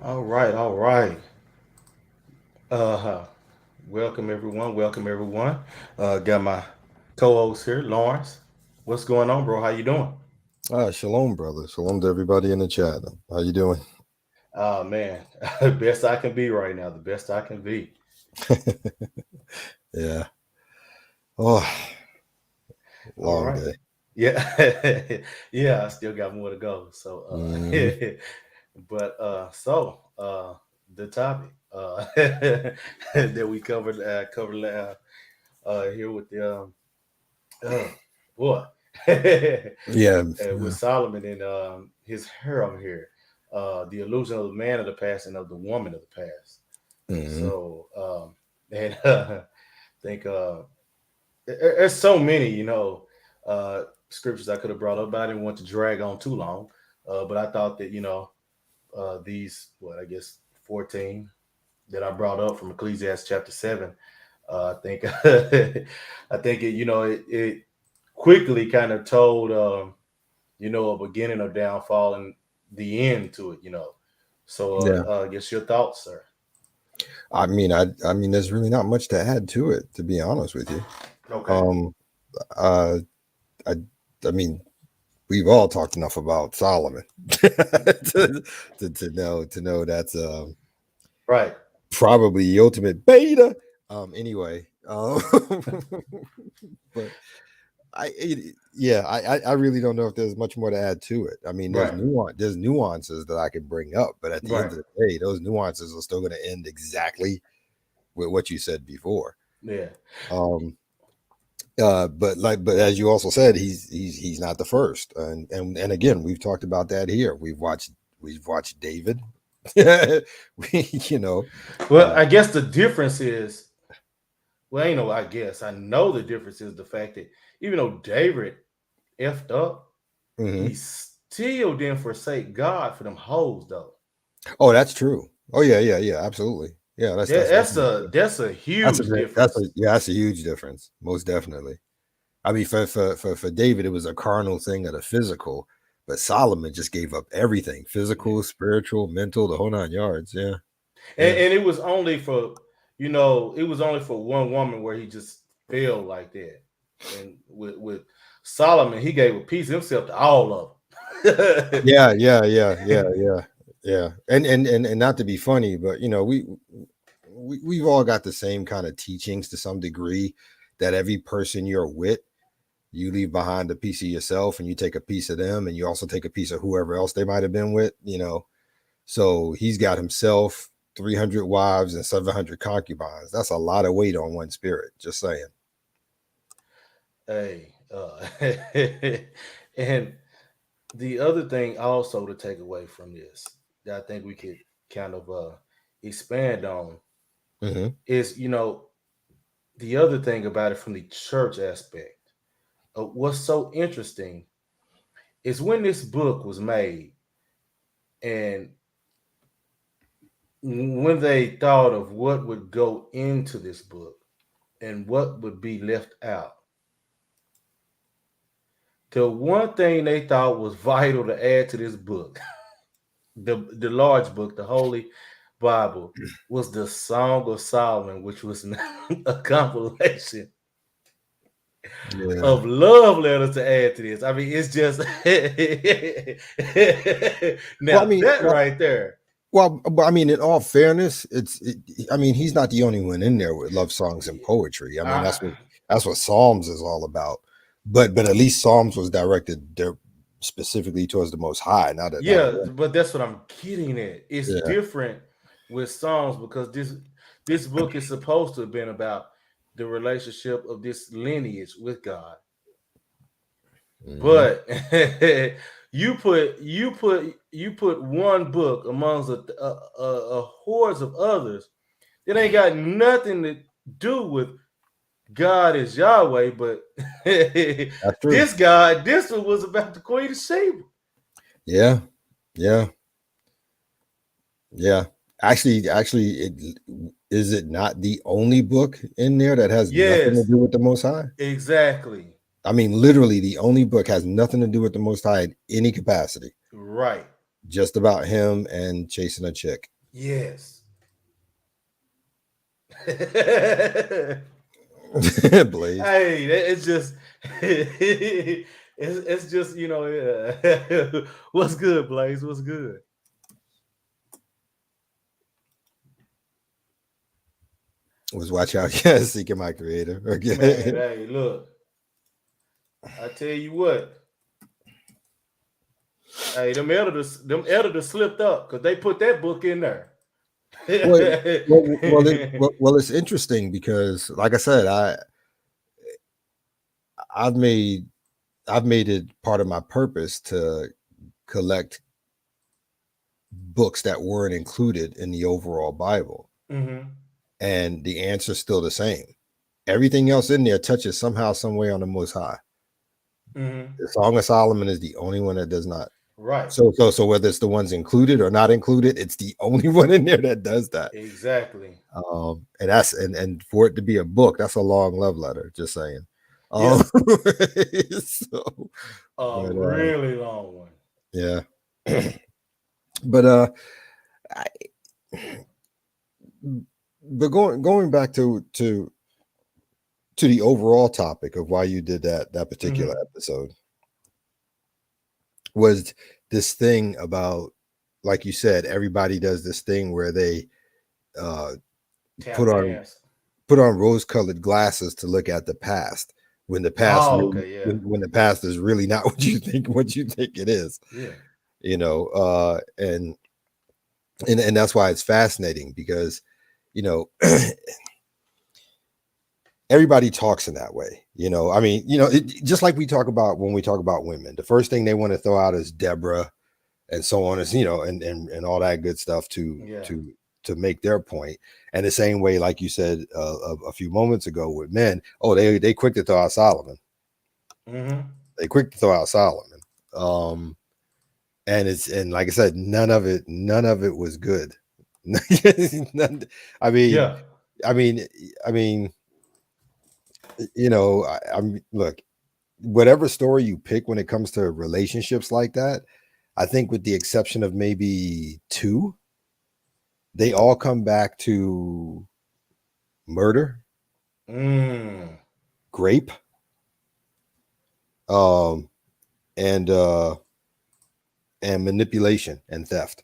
All right, all right. Uh, welcome everyone. Welcome everyone. Got my co-host here, Lawrence. What's going on, bro? How you doing? Shalom, brother. Shalom to everybody in the chat. How you doing? Oh man, best I can be right now. The best I can be. Yeah. Oh, All long right. day. Yeah, yeah. I still got more to go. So, Hmm. the topic that we covered here with the uh, boy Yeah. with Yeah. Solomon and his harem here, the illusion of the man of the past and of the woman of the past. Hmm. So, and think there's so many, scriptures I could have brought up, but I didn't want to drag on too long. But I thought that these what I guess 14 that I brought up from Ecclesiastes chapter 7. I think I think it quickly kind of told a beginning of downfall and the end to it. So Yeah. I guess your thoughts, sir. I mean, there's really not much to add to it, to be honest with you. Okay. Um, uh, I, I mean, we've all talked enough about Solomon to know that's Right. probably the ultimate beta. Anyway, but I really don't know if there's much more to add to it. I mean, Right. there's nuances that I could bring up, but at the Right. end of the day, those nuances are still going to end exactly with what you said before. Yeah. Um, but as you also said, he's not the first, and again, we've talked about that here. We've watched David. we, you know, Well, uh, I guess the difference is, well, I guess I know the difference is the fact that even though David effed up, he mhm. still didn't forsake God for them hoes though. Oh, that's true. Oh yeah, absolutely. Yeah, that's That's definitely a true. that's a That's a huge very that's a difference. yeah, that's a huge difference, most definitely. I mean, for David, it was a carnal thing of the physical, But Solomon just gave up everything, Yeah. physical, spiritual, mental, the whole 9 yards. Yeah. And, Yeah. and it was only for, it was only for one woman where he just failed like that. And with Solomon, he gave a piece of himself to all of them. Yeah, yeah, yeah, yeah, yeah, yeah. And not to be funny, but we've all got the same kind of teachings to some degree, that every person you're with, you leave behind a piece of yourself and you take a piece of them and you also take a piece of whoever else they might have been with. So he's got himself 300 wives and 700 concubines. That's a lot of weight on one spirit, just saying. Hey, and the other thing also to take away from this that I think we could kind of expand on Hmm. is, the other thing about it from the church aspect. What's so interesting is when this book was made and when they thought of what would go into this book and what would be left out, the one thing they thought was vital to add to this book, the large book, the Holy Bible, was the Song of Solomon, which was a compilation Yeah. of love letters to add to this. I mean, it's just Well, I now mean, that right there. but I mean, in all fairness, I mean, he's not the only one in there with love songs and poetry. I mean, I, that's what Psalms is all about. But at least Psalms was directed there specifically towards the Most High, not a yeah, woman. but that's what I'm getting at. It's Yeah. different with Psalms because this book is supposed to have been about the relationship of this lineage with God. Hmm. But you put one book amongst a hordes of others that ain't got nothing to do with God is Yahweh, but That's true. this one was about the Queen of Sheba. Yeah. Yeah. Yeah. Actually, is it not the only book in there that has nothing to Yes, do with the Most High? exactly. I mean, literally, the only book has nothing to do with the Most High in any capacity. Right. Just about him and chasing a chick. Yes. Hey, Blaze. it's just it's just what's good, Blaze? What's good? Was watch out. Yeah, seeking my creator. Man, Okay. hey, look, I tell you what, hey, them editors slipped up because they put that book in there. well, well, it's interesting because, like I said, I've made I've made it part of my purpose to collect books that weren't included in the overall Bible, Hmm. and the answer's still the same. Everything else in there touches somehow, some way on the Most High. Hmm. The Song of Solomon is the only one that does not. Right. So whether it's the ones included or not included, it's the only one in there that does that. Exactly. And and for it to be a book, that's a long love letter. Just saying. Um, Yeah. so, A but really long one. yeah, but I, but going back to the overall topic of why you did that particular Hmm. episode was this thing about, like you said, everybody does this thing where they uh, put Tap on dance. rose-colored glasses to look at the past when the past Oh, really okay. Yeah. when the past is really not what you think it is. Yeah. And that's why it's fascinating because you know everybody talks in that way. I mean, just like we talk about when we talk about women, the first thing they want to throw out is Deborah and so on, is and all that good stuff Yeah. to make their point. And the same way, like you said a few moments ago with men, oh, they quick to throw out Solomon. Hmm. They quick to throw out Solomon. um and like I said, none of it was good. None, I mean, Yeah. I mean, I mean, I'm look. whatever story you pick when it comes to relationships like that, I think with the exception of maybe two, they all come back to murder, Mm. grape, um, and manipulation and theft.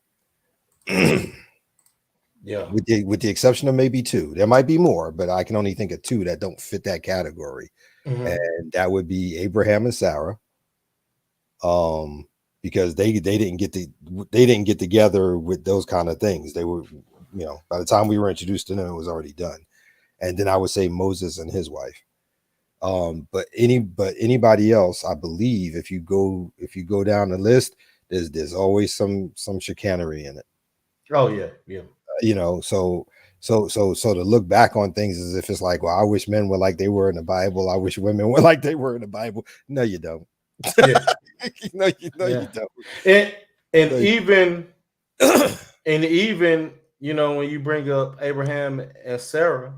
Yeah. With the exception of maybe two, there might be more, but I can only think of two that don't fit that category, Hmm. and that would be Abraham and Sarah, um, because they didn't get together with those kind of things. They were, by the time we were introduced to them, it was already done. And then I would say Moses and his wife. But anybody else, I believe, if you go down the list, there's always some chicanery in it. Oh yeah, yeah, So to look back on things as if it's like, well, I wish men were like they were in the Bible. I wish women were like they were in the Bible. No, you don't. yeah, You yeah. don't. And and No, even and even when you bring up Abraham and Sarah,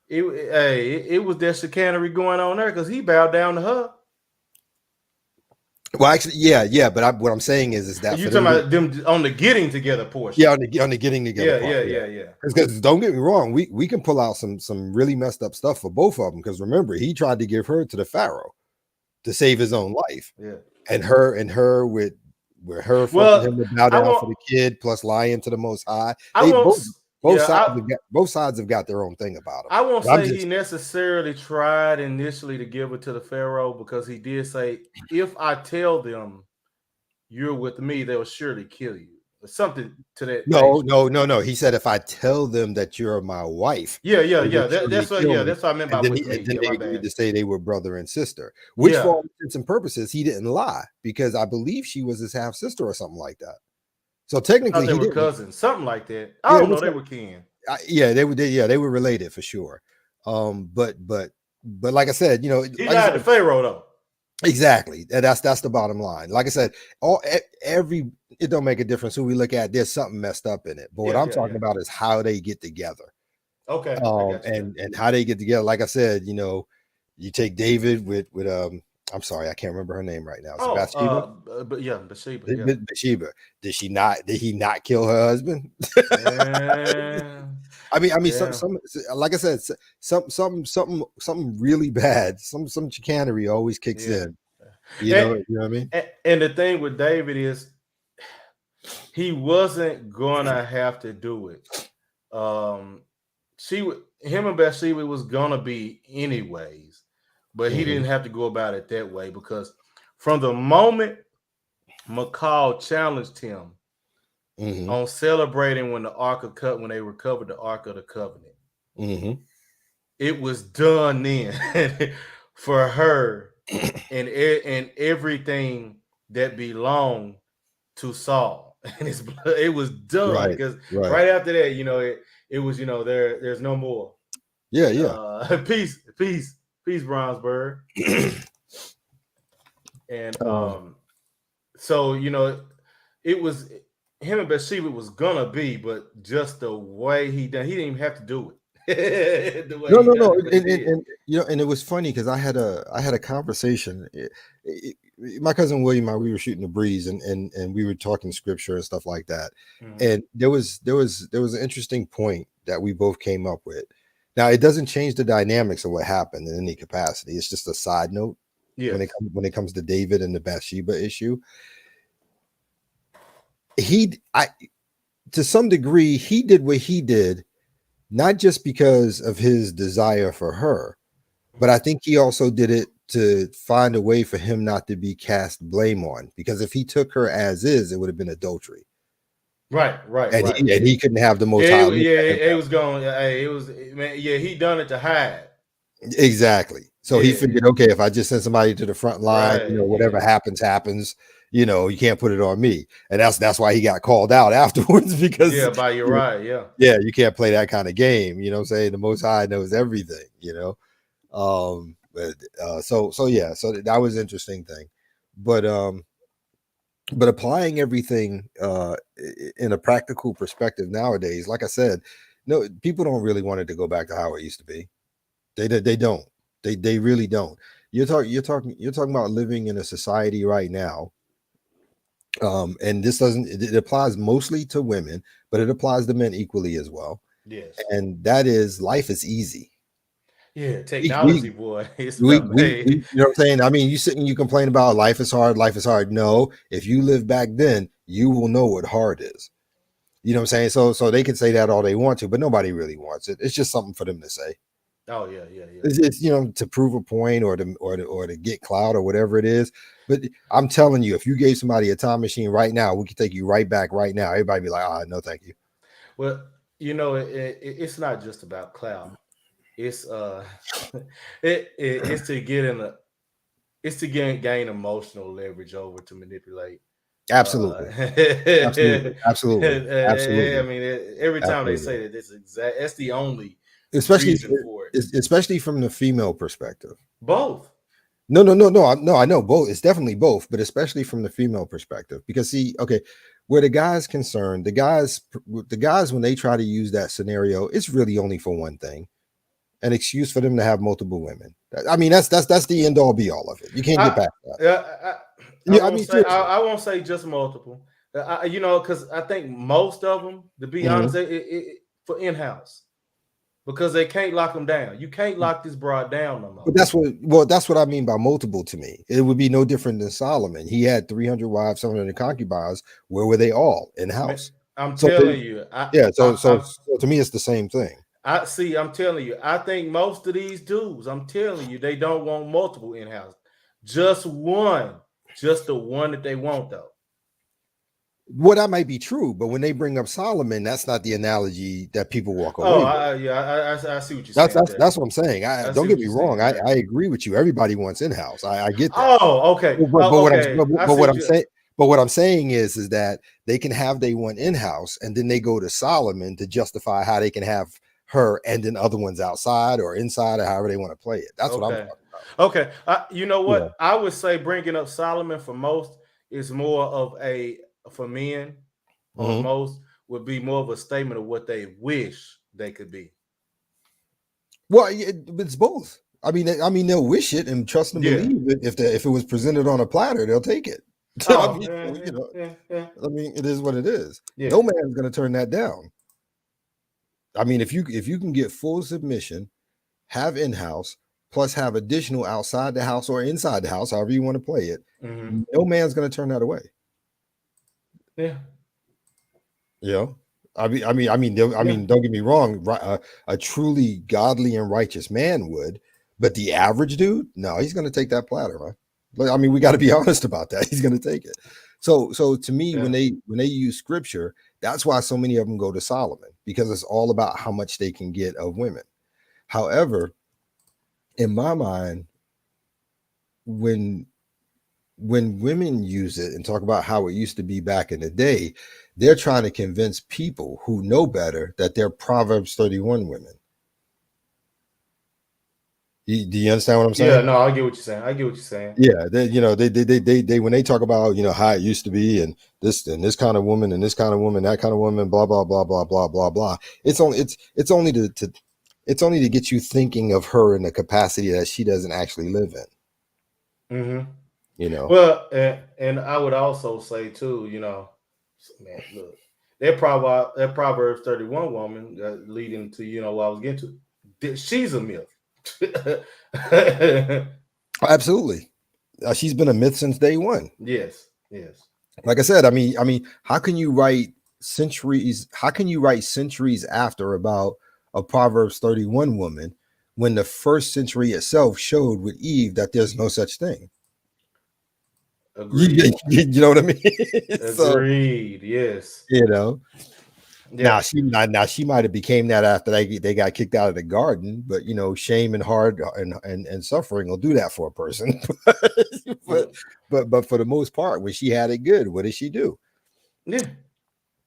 it was that chicanery going on there because he bowed down to her. well, actually, yeah. But what I'm saying is that You for talking them to, about them on the getting together portion? yeah, on the getting together Yeah, part, yeah, yeah. yeah, yeah, Because don't get me wrong, we can pull out some really messed up stuff for both of them. Because remember, he tried to give her to the Pharaoh to save his own life, yeah. and her with her forcing Well, him to bow I down want, for the kid, plus lying to the Most High. I They won't, both s- yeah, both sides have got their own thing about them. I won't But I'm say he just necessarily tried initially to give it to the Pharaoh because he did say, if I tell them you're with me, they'll surely kill you. Or something to that no, nature. no, no, no. He said, if I tell them that you're my wife, Yeah, yeah, they will yeah. surely That's what. kill Yeah, me. that's what I meant by with me. And then Yeah, they my agreed bad. to say they were brother and sister, which for Yeah, all intents and purposes, he didn't lie because I believe she was his half sister or something like that. So I thought technically, they he were didn't. cousins, something like that. I Yeah, it don't know. was They were kin. yeah, they were related for sure. But like I said, He like I lied said, to Pharaoh though. exactly. That's the bottom line. Like I said, every it don't make a difference who we look at. There's something messed up in it. But what Yeah, I'm yeah, talking yeah. about is how they get together. Okay, I got you there. And how they get together. Like I said, you take David with I'm sorry, I can't remember her name right now. Is it Oh, Bathsheba? but yeah, Bathsheba. Yeah. Bathsheba. Did he not kill her husband? Yeah, I mean, yeah, like I said, something really bad, some chicanery always kicks yeah. in. And, You know what I mean? and the thing with David is he wasn't gonna have to do it. Um, him and Bathsheba was gonna be anyways, but he Hmm. didn't have to go about it that way because from the moment McCall challenged him Hmm. on celebrating when the Ark of Cut when they recovered the Ark of the Covenant, Hmm. it was done then for her and everything that belonged to Saul and his blood. It was done Right. because Right. right after that, it was there's no more. Yeah. Yeah. Peace, peace, peace, Brownsburg, and um, so it was him and Bathsheba was gonna be, but just the way he didn't even have to do it the way no, he no, done no, it, but he did. and and it was funny because I had a conversation. My cousin William and I, we were shooting the breeze, and we were talking scripture and stuff like that. Mhm. And there was an interesting point that we both came up with. Now it doesn't change the dynamics of what happened in any capacity. It's just a side note Yes. when it comes to David and the Bathsheba issue. I to some degree he did what he did not just because of his desire for her, but I think he also did it to find a way for him not to be cast blame on. Because if he took her as is, it would have been adultery, Right, right, right. and he couldn't have the Most Yeah, High look yeah, at him. it was going. Hey, it was man. Yeah, he done it to hide. Exactly. So he Yeah, figured, okay, if I just send somebody to the front line, right. whatever Yeah, happens, happens. You can't put it on me, and that's why he got called out afterwards because yeah. By your you know, right. Yeah. yeah, you can't play that kind of game. You know what I'm saying? The Most High knows everything. But so yeah, so that was an interesting thing, but applying everything in a practical perspective nowadays, like I said, no, people don't really want it to go back to how it used to be. They don't. They really don't. you're talking about living in a society right now, and this doesn't it applies mostly to women, but it applies to men equally as well. Yes. And that is life is easy. Yeah, We technology, we boy. It's we about we, we hey. you know what I'm saying? I mean, you sit and you complain about life is hard, life is hard. No, if you live back then, you will know what hard is. You know what I'm saying? So they can say that all they want to, but nobody really wants it. It's just something for them to say. Oh yeah, yeah, yeah. It's to prove a point or to get clout or whatever it is. But I'm telling you, if you gave somebody a time machine right now, we could take you right back right now. Everybody be like, ah, no, thank you. Well, it's not just about clout. It's it's to get in a it's to gain emotional leverage over to manipulate. Uh, Absolutely, absolutely, absolutely, I absolutely, mean, every time they absolutely. say that, that's the only Especially, reason for it. especially from the female perspective. Both. No, no, no, no. No, I know both. It's definitely both, but especially from the female perspective. Because see, okay, where the guy's concerned, the guys when they try to use that scenario, it's really only for one thing, an excuse for them to have multiple women. I mean, that's the end all be all of it. You can't get I, past that. I Yeah, I won't mean, say seriously. I won't say just multiple. Because I think most of them, to be honest, Mhm. for in house because they can't lock them down. You can't lock this broad down no more. But that's what I mean by multiple to me. It would be no different than Solomon. He had 300 wives, 700 concubines. Where were they all in Man, house? I'm So telling you, yeah, so to me, it's the same thing. I see. I'm telling you, I think most of these dudes, I'm telling you, they don't want multiple in house, just one, just the one that they want though. Well, that might be true, but when they bring up Solomon, that's not the analogy that people walk Oh, away with. yeah, I see what you're That's saying that's there. that's what I'm saying. I I don't see get what me you're wrong. saying I, there. I agree with you. Everybody wants in house. I get that. Oh, okay. But what I'm Okay. I but see what what I'm you. saying but what I'm saying is that they can have they one in house, and then they go to Solomon to justify how they can have her, and then other ones outside or inside or however they want to play it. That's what I'm Okay. talking about. Okay. You know Yeah. what? I would say bringing up Solomon for most is more of a for men on Hmm. most would be more of a statement of what they wish they could be. Well, it's both. I mean, they'll wish it and trust and Yeah. believe it. If it was presented on a platter, they'll take it. I Oh, mean, yeah, yeah, yeah, yeah. I mean, it is what it is. Yeah. No man's going to turn that down. I mean, if you can get full submission, have in house, plus have additional outside the house or inside the house, however you want to play it, Hmm. no man's going to turn that away. Yeah. You know, I mean, Yeah. don't get me wrong. A truly godly and righteous man would, but the average dude, no, he's going to take that platter, man. Like, I mean, we got to be honest about that. He's going to take it. So to me, when Yeah. they use scripture, that's why so many of them go to Solomon, because it's all about how much they can get of women. However, in my mind, when when women use it and talk about how it used to be back in the day, they're trying to convince people who know better that they're Proverbs 31 women. Do you understand what I'm Yeah. saying? No, I get what you're saying. I get what you're saying. Yeah, they when they talk about how it used to be and this kind of woman and this kind of woman, that kind of woman, blah blah blah blah blah blah blah. It's only it's only to get you thinking of her in the capacity that she doesn't actually live in. Hmm. You know. Well, and I would also say too, man, look, that Proverbs 31 woman leading to what I was getting to, she's a myth. Absolutely. She's been a myth since day one. Yes, yes. Like I said, I mean, how can you write centuries? How can you write centuries after about a Proverbs 31 woman when the first century itself showed with Eve that there's no such thing? You, Agreed. you know what I mean? So Agreed. Yes. you know, Yeah. now she might have became that after they got kicked out of the garden, but shame and hard and suffering will do that for a person. but Mm, but for the most part, when she had it good, what did she do? yeah.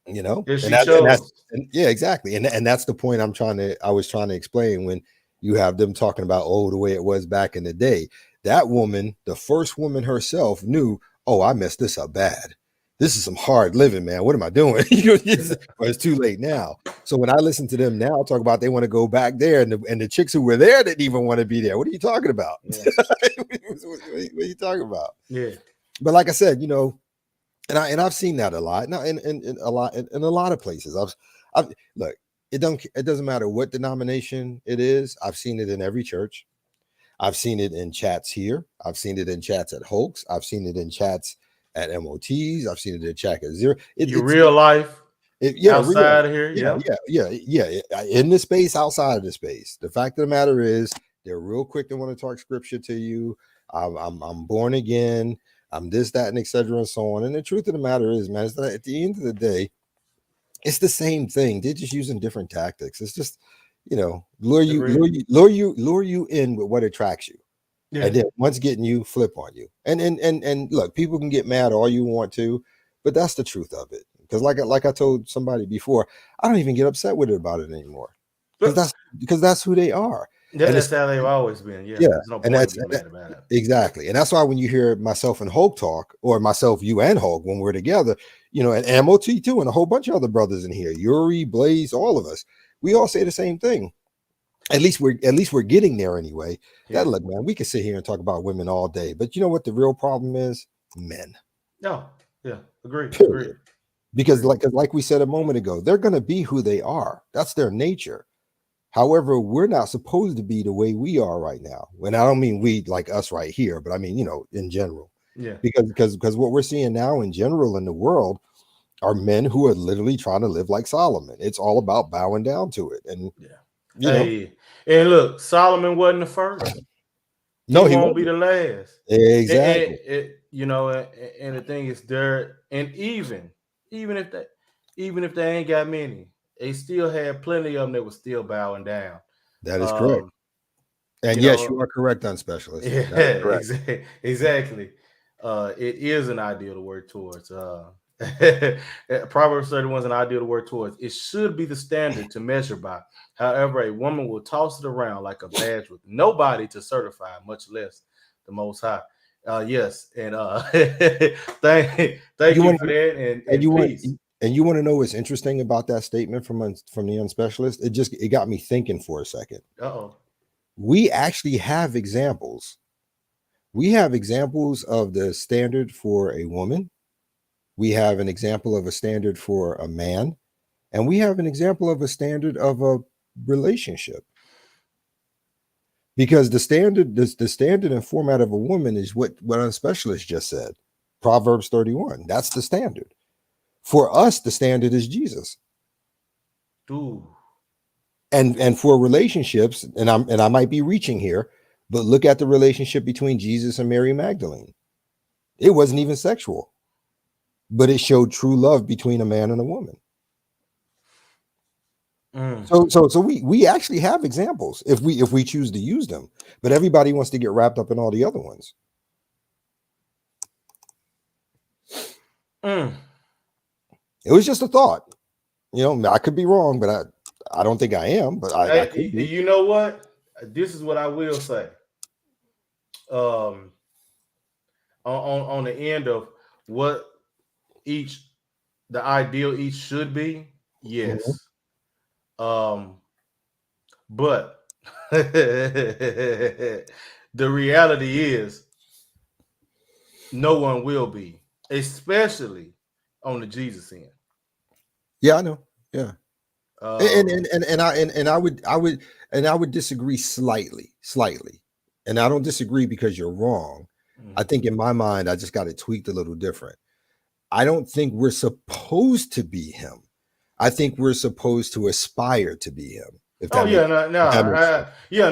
Yeah, And she that's chose. yeah, exactly. And that's the point I was trying to explain when you have them talking about the way it was back in the day. That woman, the first woman herself, knew, oh, I messed this up bad. this is some hard living, man. What am I doing? Well, it's too late now. So when I listen to them now talk about they want to go back there, and the chicks who were there didn't even want to be there. What are you talking about? Yeah. What are you talking about? Yeah. But like I said, and I've seen that a lot. Now, in a lot in a lot of places. I've look. It doesn't matter what denomination it is. I've seen it in every church. I've seen it in chats here. I've seen it in chats at Hulks. I've seen it in chats at MOTs. I've seen it in chat at Zero. Your real life Yeah, real. outside of here. Yeah, Yeah. yeah. In the space, outside of the space. The fact of the matter is, they're real quick to want to talk scripture to you. I'm born again. I'm this, that, and etc. and so on. And the truth of the matter is, man, is that at the end of the day, it's the same thing. They're just using different tactics. It's just, Agreed. lure you in with what attracts you. Yeah. And then once getting you, flip on you. And look, people can get mad all you want to, but that's the truth of it. Because like I told somebody before, I don't even get upset with it about it anymore. Because But that's who they are. And that's it's how they've always been. Yeah. yeah, There's no and point in getting mad about it. exactly. And that's why when you hear myself and Hulk talk, or myself, you and Hulk, when we're together, and MOT too, and a whole bunch of other brothers in here, Yuri, Blaze, all of us, we all say the same thing. At least we're getting there anyway. Yeah. That look, man, we can sit here and talk about women all day, but you know what the real problem is? Men. No. Yeah. Agreed. Agreed. Period. Because Agreed. like we said a moment ago, they're going to be who they are. That's their nature. However, we're not supposed to be the way we are right now. And I don't mean we like us right here, but I mean, in general. Yeah. Because what we're seeing now in general in the world are men who are literally trying to live like Solomon. It's all about bowing down to it. And Yeah. you know, Hey, and look, Solomon wasn't the first. He no, he won't be wasn't. the last. Exactly. And the thing is there, and even if they ain't got many, they still had plenty of them that was still bowing down. That is correct. Um, And you yes, know, you are correct on specialist. yeah, That is correct. exactly. It is an ideal to work towards. Proverbs 31 is an ideal to work towards. It should be the standard to measure by. However, a woman will toss it around like a badge with nobody to certify, much less the Most High. Yes, and thank You you want for that, and, and and you want peace. and you want to know what's interesting about that statement from the unspecialist? It got me thinking for a second. Uh-oh. We actually have examples. We have examples of the standard for a woman. We have an example of a standard for a man, and we have an example of a standard of a relationship. Because the standard and format of a woman is what a specialist just said. Proverbs 31. That's the standard. For us, the standard is Jesus. Dude. And for relationships, and I might be reaching here, but look at the relationship between Jesus and Mary Magdalene. It wasn't even sexual, but it showed true love between a man and a woman. Mm. So we actually have examples if we choose to use them, but everybody wants to get wrapped up in all the other ones. Mm. It was just a thought. I could be wrong, but I don't think I am, but I Hey, could be. you know what? This is what I will say. Um, on the end of what each the ideal each should be, Mhm. yes. But the reality is no one will be, especially on the Jesus end. Yeah, I know. Yeah. and Um, and and, and I and I would disagree slightly, and I don't disagree because you're wrong. I think in my mind I just got it tweaked a little different. I don't think we're supposed to be him. I think we're supposed to aspire to be him. If oh that yeah, makes no, no, if that makes sense. yeah,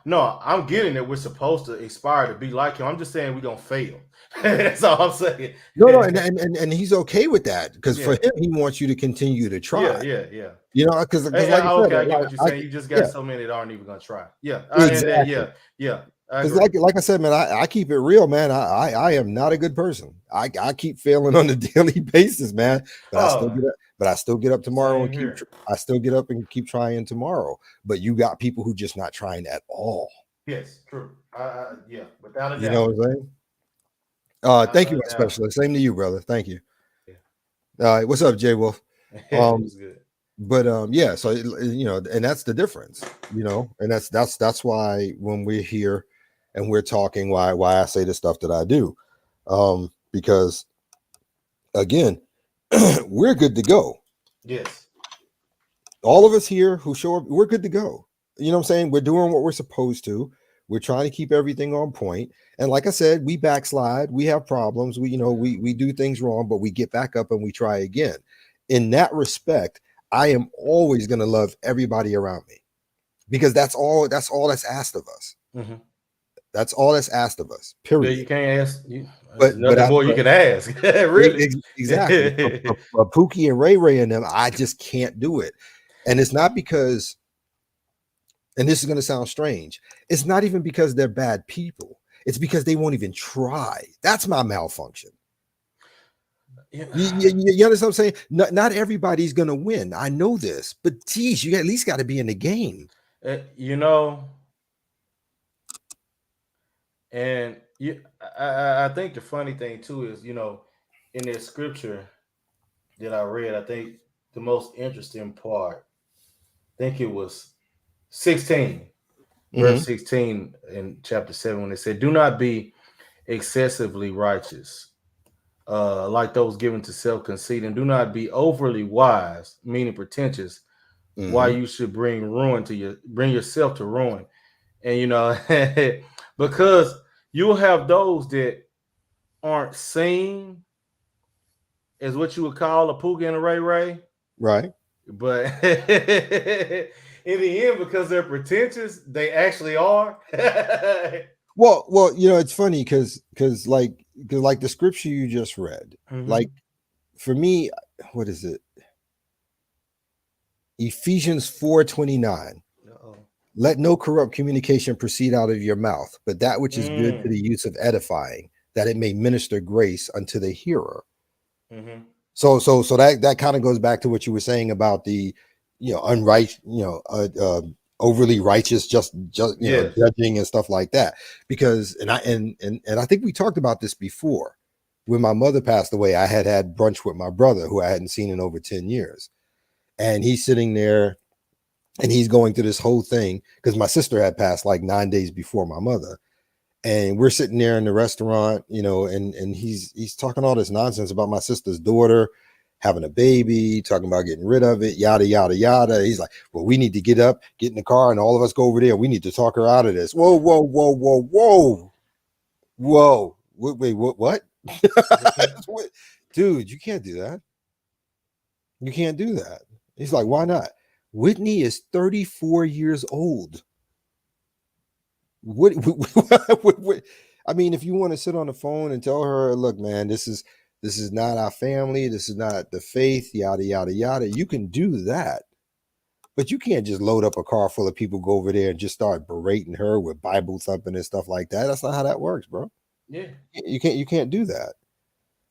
no. I'm getting that we're supposed to aspire to be like him. I'm just saying we're gonna fail. That's all I'm saying. No, and he's okay with that because for Yeah, him he wants you to continue to yeah, try. yeah, yeah. Because like I said, Okay, I get what you're saying. You just got yeah, so many that aren't even gonna try. Yeah, and then exactly. yeah, I Because agree. like I said, man, I keep it real, man. I am not a good person. I keep failing on a daily basis, man. But I still Oh, get up. But I still get up tomorrow same and here. I still get up and keep trying tomorrow. But you got people who just not trying at all. Yes, true. Yeah, without a You know doubt. what I'm saying? Without Thank you, a my doubt. specialist. Same to you, brother. Thank you. What's up, Jay Wolf? It Um, was good. but yeah, so and that's the difference, and that's why when we're here and we're talking, why I say the stuff that I do, because again, we're good to go. Yes. All of us here who show up, we're good to go. You know what I'm saying? We're doing what we're supposed to. We're trying to keep everything on point. And like I said, we backslide, we have problems, we do things wrong, but we get back up and we try again. In that respect, I am always going to love everybody around me because that's all that's asked of us. Hmm. That's all that's asked of us. Yeah, you Period. can't ask. There's But nothing more you can ask, really. exactly. Pookie and Ray Ray and them, I just can't do it. And it's not because, and this is going to sound strange, it's not even because they're bad people. It's because they won't even try. That's my malfunction. Yeah. You understand what I'm saying? Not everybody's going to win. I know this, but geez, you at least got to be in the game. You know, and I think the funny thing too is, in this scripture that I read, I think the most interesting part, I think it was 16, verse Hmm. 16 in chapter 7, when it said, "Do not be excessively righteous, like those given to self conceit, and do not be overly wise, meaning pretentious, why Hmm. you should bring yourself to ruin." And because you'll have those that aren't seen as what you would call a Pookie and a Ray Ray, Right. but in the end, because they're pretentious, they actually are. Well, it's funny because like the scripture you just read, Hmm. like for me, what is it? Ephesians 4:29. Uh-oh. Let no corrupt communication proceed out of your mouth, but that which is good to Mm. the use of edifying, that it may minister grace unto the hearer. Hmm. So that kind of goes back to what you were saying about the, unright, overly righteous, just Yes. judging and stuff like that. Because and I think we talked about this before. When my mother passed away, I had brunch with my brother, who I hadn't seen in over 10 years, and he's sitting there and he's going through this whole thing because my sister had passed like 9 days before my mother, and we're sitting there in the restaurant, and he's talking all this nonsense about my sister's daughter having a baby, talking about getting rid of it, yada yada yada. He's like, "Well, we need to get up, get in the car, and all of us go over there. We need to talk her out of this." Whoa, whoa, whoa, whoa, whoa, whoa! Wait, what? What? Dude, you can't do that. You can't do that. He's like, "Why not?" Whitney is 34 years old. What I mean, if you want to sit on the phone and tell her, look, man, this is not our family, this is not the faith, yada yada yada, you can do that. But you can't just load up a car full of people, go over there and just start berating her with Bible thumping and stuff like that. That's not how that works, bro. Yeah. You can't do that.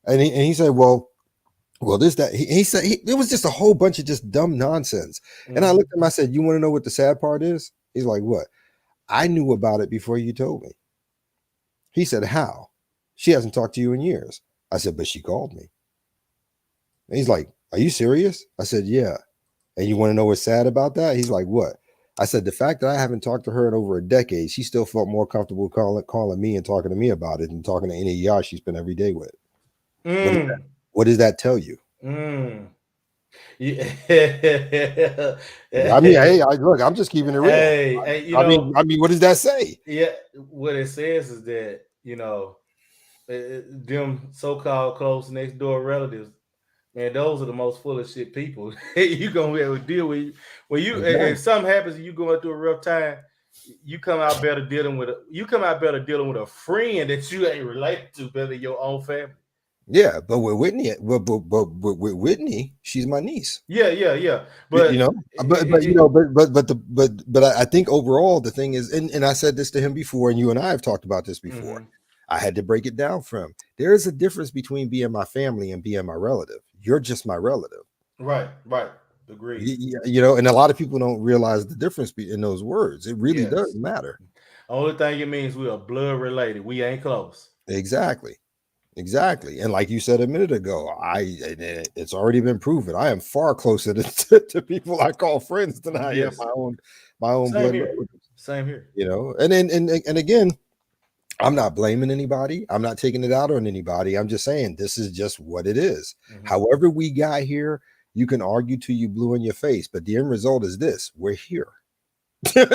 And he said, well, this that he said it was just a whole bunch of just dumb nonsense. And I Hmm. looked at him, I said, you want to know what the sad part is? He's like, what? I knew about it before you told me. He said, how? She hasn't talked to you in years. I said, but she called me. And he's like, are you serious? I said, yeah. And you want to know what's sad about that? He's like, what? I said, the fact that I haven't talked to her in over a decade, she still felt more comfortable calling me and talking to me about it than talking to any of y'all she spent every day with. What does that, Mm. what does that tell you? Mm. Yeah. I mean, hey, look, I'm just keeping it real. Hey, I mean, what does that say? yeah, what it says is that, them so-called close next door relatives, man, those are the most full of shit people you gonna be able to deal with. When if Exactly. something happens and you going through a rough time, you come out better dealing with a friend that you ain't related to better than your own family. Yeah, but with Whitney, but with Whitney, she's my niece. Yeah, yeah, yeah. You But know, but I think overall the thing is, and I said this to him before, and you and I have talked about this before. mhm. I had to break it down for him. There is a difference between being my family and being my relative. You're just my relative. Right, right. Agreed. And a lot of people don't realize the difference in those words. It really does Yes. matter. Only thing it means we are blood related. We ain't close. Exactly. Exactly. And like you said a minute ago, it's already been proven. I am far closer to people I call friends than I am Yes. my own Same blood here. relatives. Same here. You know, and again, I'm not blaming anybody. I'm not taking it out on anybody. I'm just saying this is just what it is. Hmm. However, we got here, you can argue till you blue in your face, but the end result is this: we're here.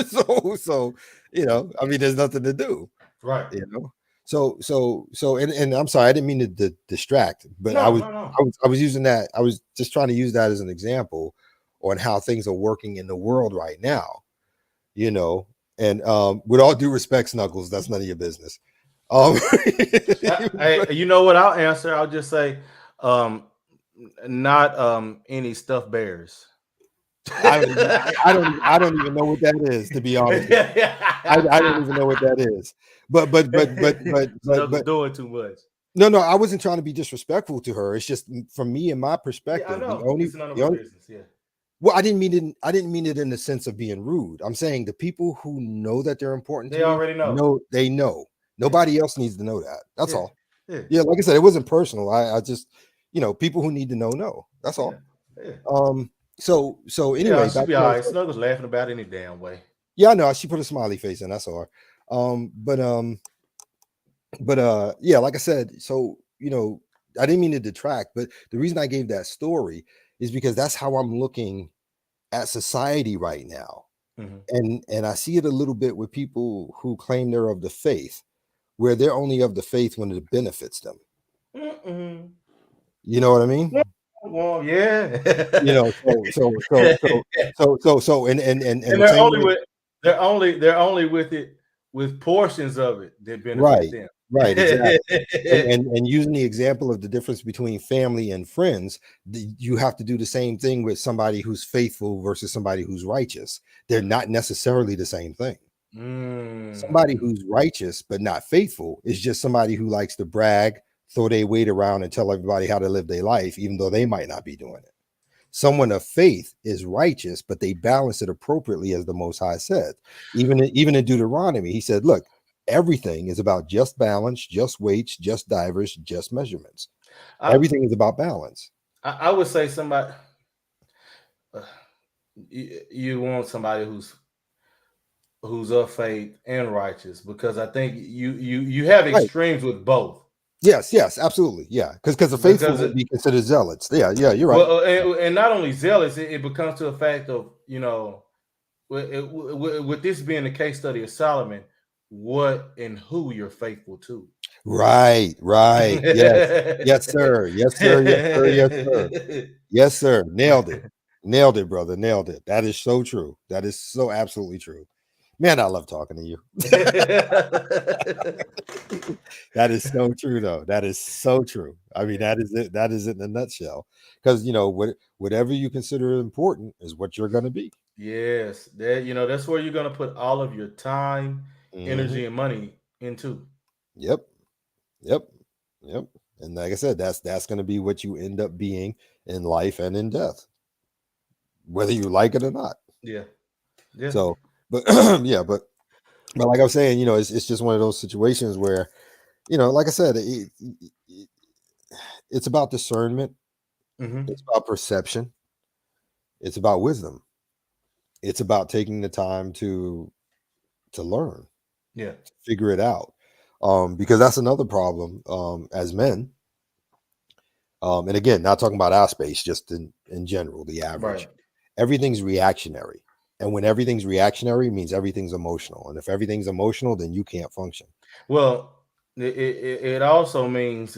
So I mean, there's nothing to do. Right. You know, and I'm sorry, I didn't mean to distract, but No, no, no. I was using that. I was just trying to use that as an example on how things are working in the world right now. You know, and with all due respect, Snuggles, that's none of your business. Um, You know what? I'll answer. I'll just say, um, not any stuffed bears. I don't even know what that is, to be honest with you. I don't even know what that is. Snuggles But doing too much. no, I wasn't trying to be disrespectful to her. It's just from me and my Yeah, I perspective. know. It's none of The our only business. Yeah. well, I didn't mean it in the sense of being rude. I'm saying the people who know that they're important to They you already know. they know. Yeah. Nobody else needs to know that. That's Yeah. all. Yeah. Yeah, like I said, it wasn't personal. I just, people who need to know. That's Yeah. all. Yeah. So Yeah. anyway, She'll back be to what all I was right. saying. Snuggles laughing about any damn way. Yeah, I know. She put a smiley face in. That's all. Yeah, like I said, so I didn't mean to detract, but the reason I gave that story is because that's how I'm looking at society right now. Hmm. And I see it a little bit with people who claim they're of the faith, where they're only of the faith when it benefits them. Mm-mm. You know what I mean? Well, yeah. You know, and And the they're same only way, with they're only with it with portions of it that benefit right, them. right, exactly. And using the example of the difference between family and friends, you have to do the same thing with somebody who's faithful versus somebody who's righteous. They're not necessarily the same thing. Somebody Mm. who's righteous but not faithful is just somebody who likes to brag, throw their weight around, and tell everybody how to live their life, even though they might not be doing it. Someone of faith is righteous, but they balance it appropriately, as the Most High said. Even in Deuteronomy, he said, "Look, everything is about just balance, just weights, just divers, just measurements. I, Everything is about balance." I would say somebody uh, you want somebody who's of faith and righteous, because I think you have Right? extremes with both. Yes, absolutely, yeah. Because the faithful Because would be considered zealots. Yeah, you're right. well, and not only zealous, it becomes to a fact of, with this being the case study of Solomon, what and who you're faithful to. Right. Yes, sir. Yes, sir. Yes, sir. Yes, sir. Yes, sir. Nailed it, brother. Nailed it. That is so true. That is so absolutely true. Man, I love talking to you. That is so true, though. That is so true. I mean, that is it. That is it in a nutshell. Because whatever you consider important is what you're going to be. Yes, that's where you're gonna put all of your time, Hmm. energy, and money into. Yep. Yep. Yep. And like I said, that's going to be what you end up being in life and in death, whether you like it or not. Yeah, yeah. So, but yeah, but like I was saying, it's just one of those situations where, like I said, it's about discernment, Hmm. it's about perception, it's about wisdom, it's about taking the time to learn, Yeah, figure it out, because that's another problem as men. And again, not talking about our space, just in general, the right. average. Everything's reactionary. And when everything's reactionary, it means everything's emotional. And if everything's emotional, then you can't function. Well, it also means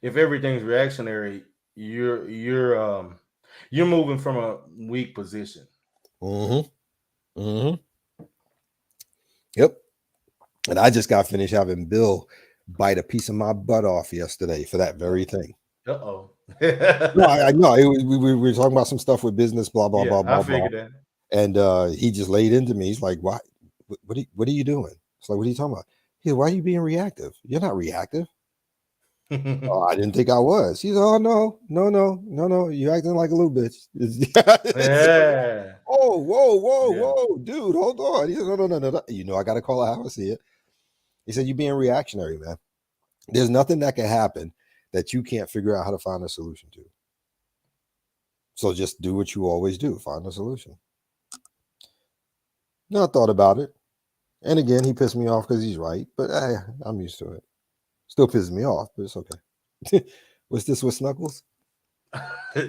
if everything's reactionary, you're moving from a weak position. Hmm. Hmm. Yep. And I just got finished having Bill bite a piece of my butt off yesterday for that Uh very thing. oh. No, I know. We were talking about some stuff with business, blah, blah, Yeah, blah, I blah, blah. figured that. And he just laid into me. He's like, "Why? What are you doing?" It's like, "What are you talking about?" He said, "Why are you being reactive? You're not reactive." Oh, I didn't think I was. He's, "Oh, no. You acting like a little bitch." It's like, Yeah, oh, yeah. whoa, dude, hold on. He said, no. I got to call it how I see it. He said, "You're being reactionary, man." There's nothing that can happen that you can't figure out how to find a solution to. So just do what you always do, find a solution. No, I thought about it. And again, he pissed me off because he's right, but I'm used to it. Still pisses me off, but it's okay. What's this with Snuggles?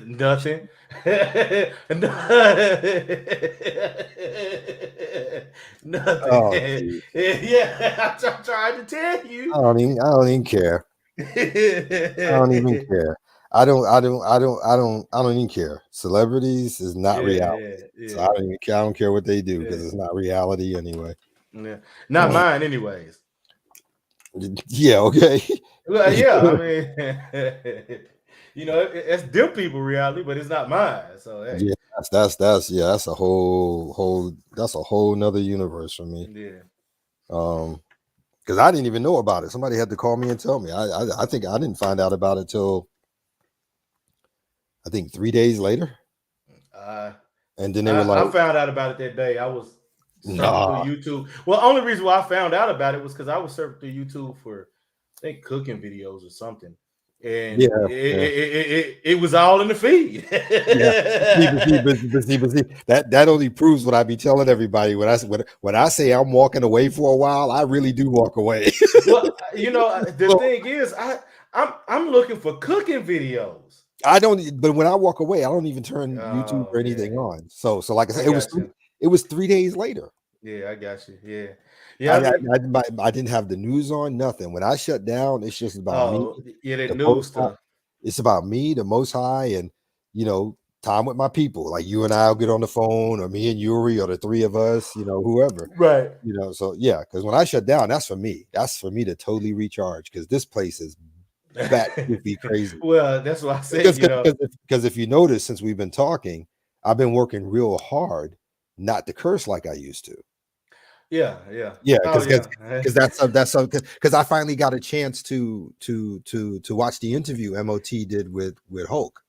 Nothing. Nothing. Oh, geez. Yeah, I'm trying to tell you. I don't even care. I don't even care. I don't even care. Celebrities is not Yeah, reality. yeah, So I yeah, don't even care. I don't care what they do because yeah, it's not reality anyway. yeah. Not mine, anyways. Yeah, okay. Well, yeah, I mean, it's them people reality, but it's not mine. So hey, Yeah, that's a whole that's a whole nother universe for me. yeah. Um, because I didn't even know about it. Somebody had to call me and tell me. I think I didn't find out about it till I think 3 days later, Uh, and then they were like, I found out about it that day. I was surfing through "Nah, YouTube. Well, only reason why I found out about it was because I was surfing through YouTube for, I think, cooking videos or something, and yeah, yeah, it was all in the feed. yeah." But see, that only proves what I be telling everybody when I say I'm walking away for a while, I really do walk away. Well, the So thing is, I'm looking for cooking videos. I don't, but when I walk away, I don't even turn YouTube Oh or anything yeah, on. So like I I said, got you. it was 3 days later. Yeah, I got you. Yeah, yeah. I mean, I didn't have the news on, nothing. When I shut down, it's just about me, oh yeah, that the news most high. stuff. It's about me, the most high, and you know, time with my people. Like you and I'll get on the phone, or me and Yuri, or the three of us, whoever. Right. So yeah, because when I shut down, that's for me. That's for me to totally recharge because this place is bat goofy crazy. Well, that's why I said, Because if you notice, since we've been talking, I've been working real hard not to curse like I used to. yeah, yeah. Yeah, Oh yeah. because because I finally got a chance to watch the interview MOT did with Hulk